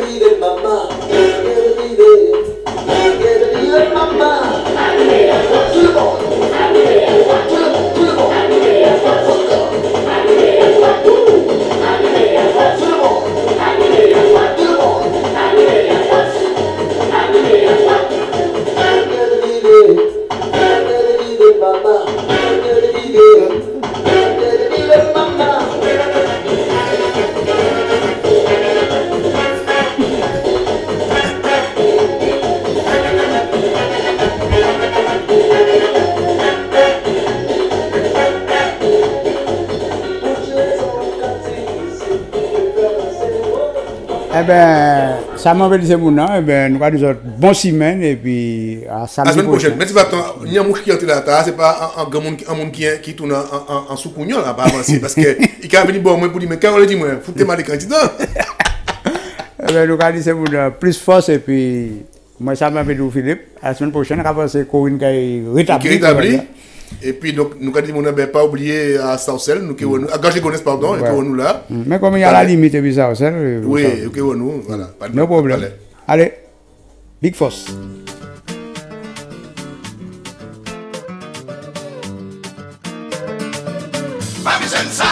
Eh bien, ça m'a fait dire mon eh bien, nous avons des bonnes semaines et puis à samedi prochain. La semaine prochaine. Mais tu vas attendre, il y a un mouche qui entre là, c'est pas un monde qui tourne en sous-cougnon là, pas avancer. Parce que il a venu bon, moi pour dire, mais quand on le dit, moi, foutez-moi les candidats. Eh bien, nous avons dit mon plus force et puis, moi, ça m'a fait dire Philippe. La semaine prochaine, on va passer Corinne qui est rétabli. Et puis, donc, nous avons dit, on n'a pas oublié à Saucel, à Gagé-Gonesse, pardon, et que nous là. Mais comme il y a la limite, et puis Saucel. Oui, et que nous, voilà. No problème. Allez, Big Force. Mami Sensa.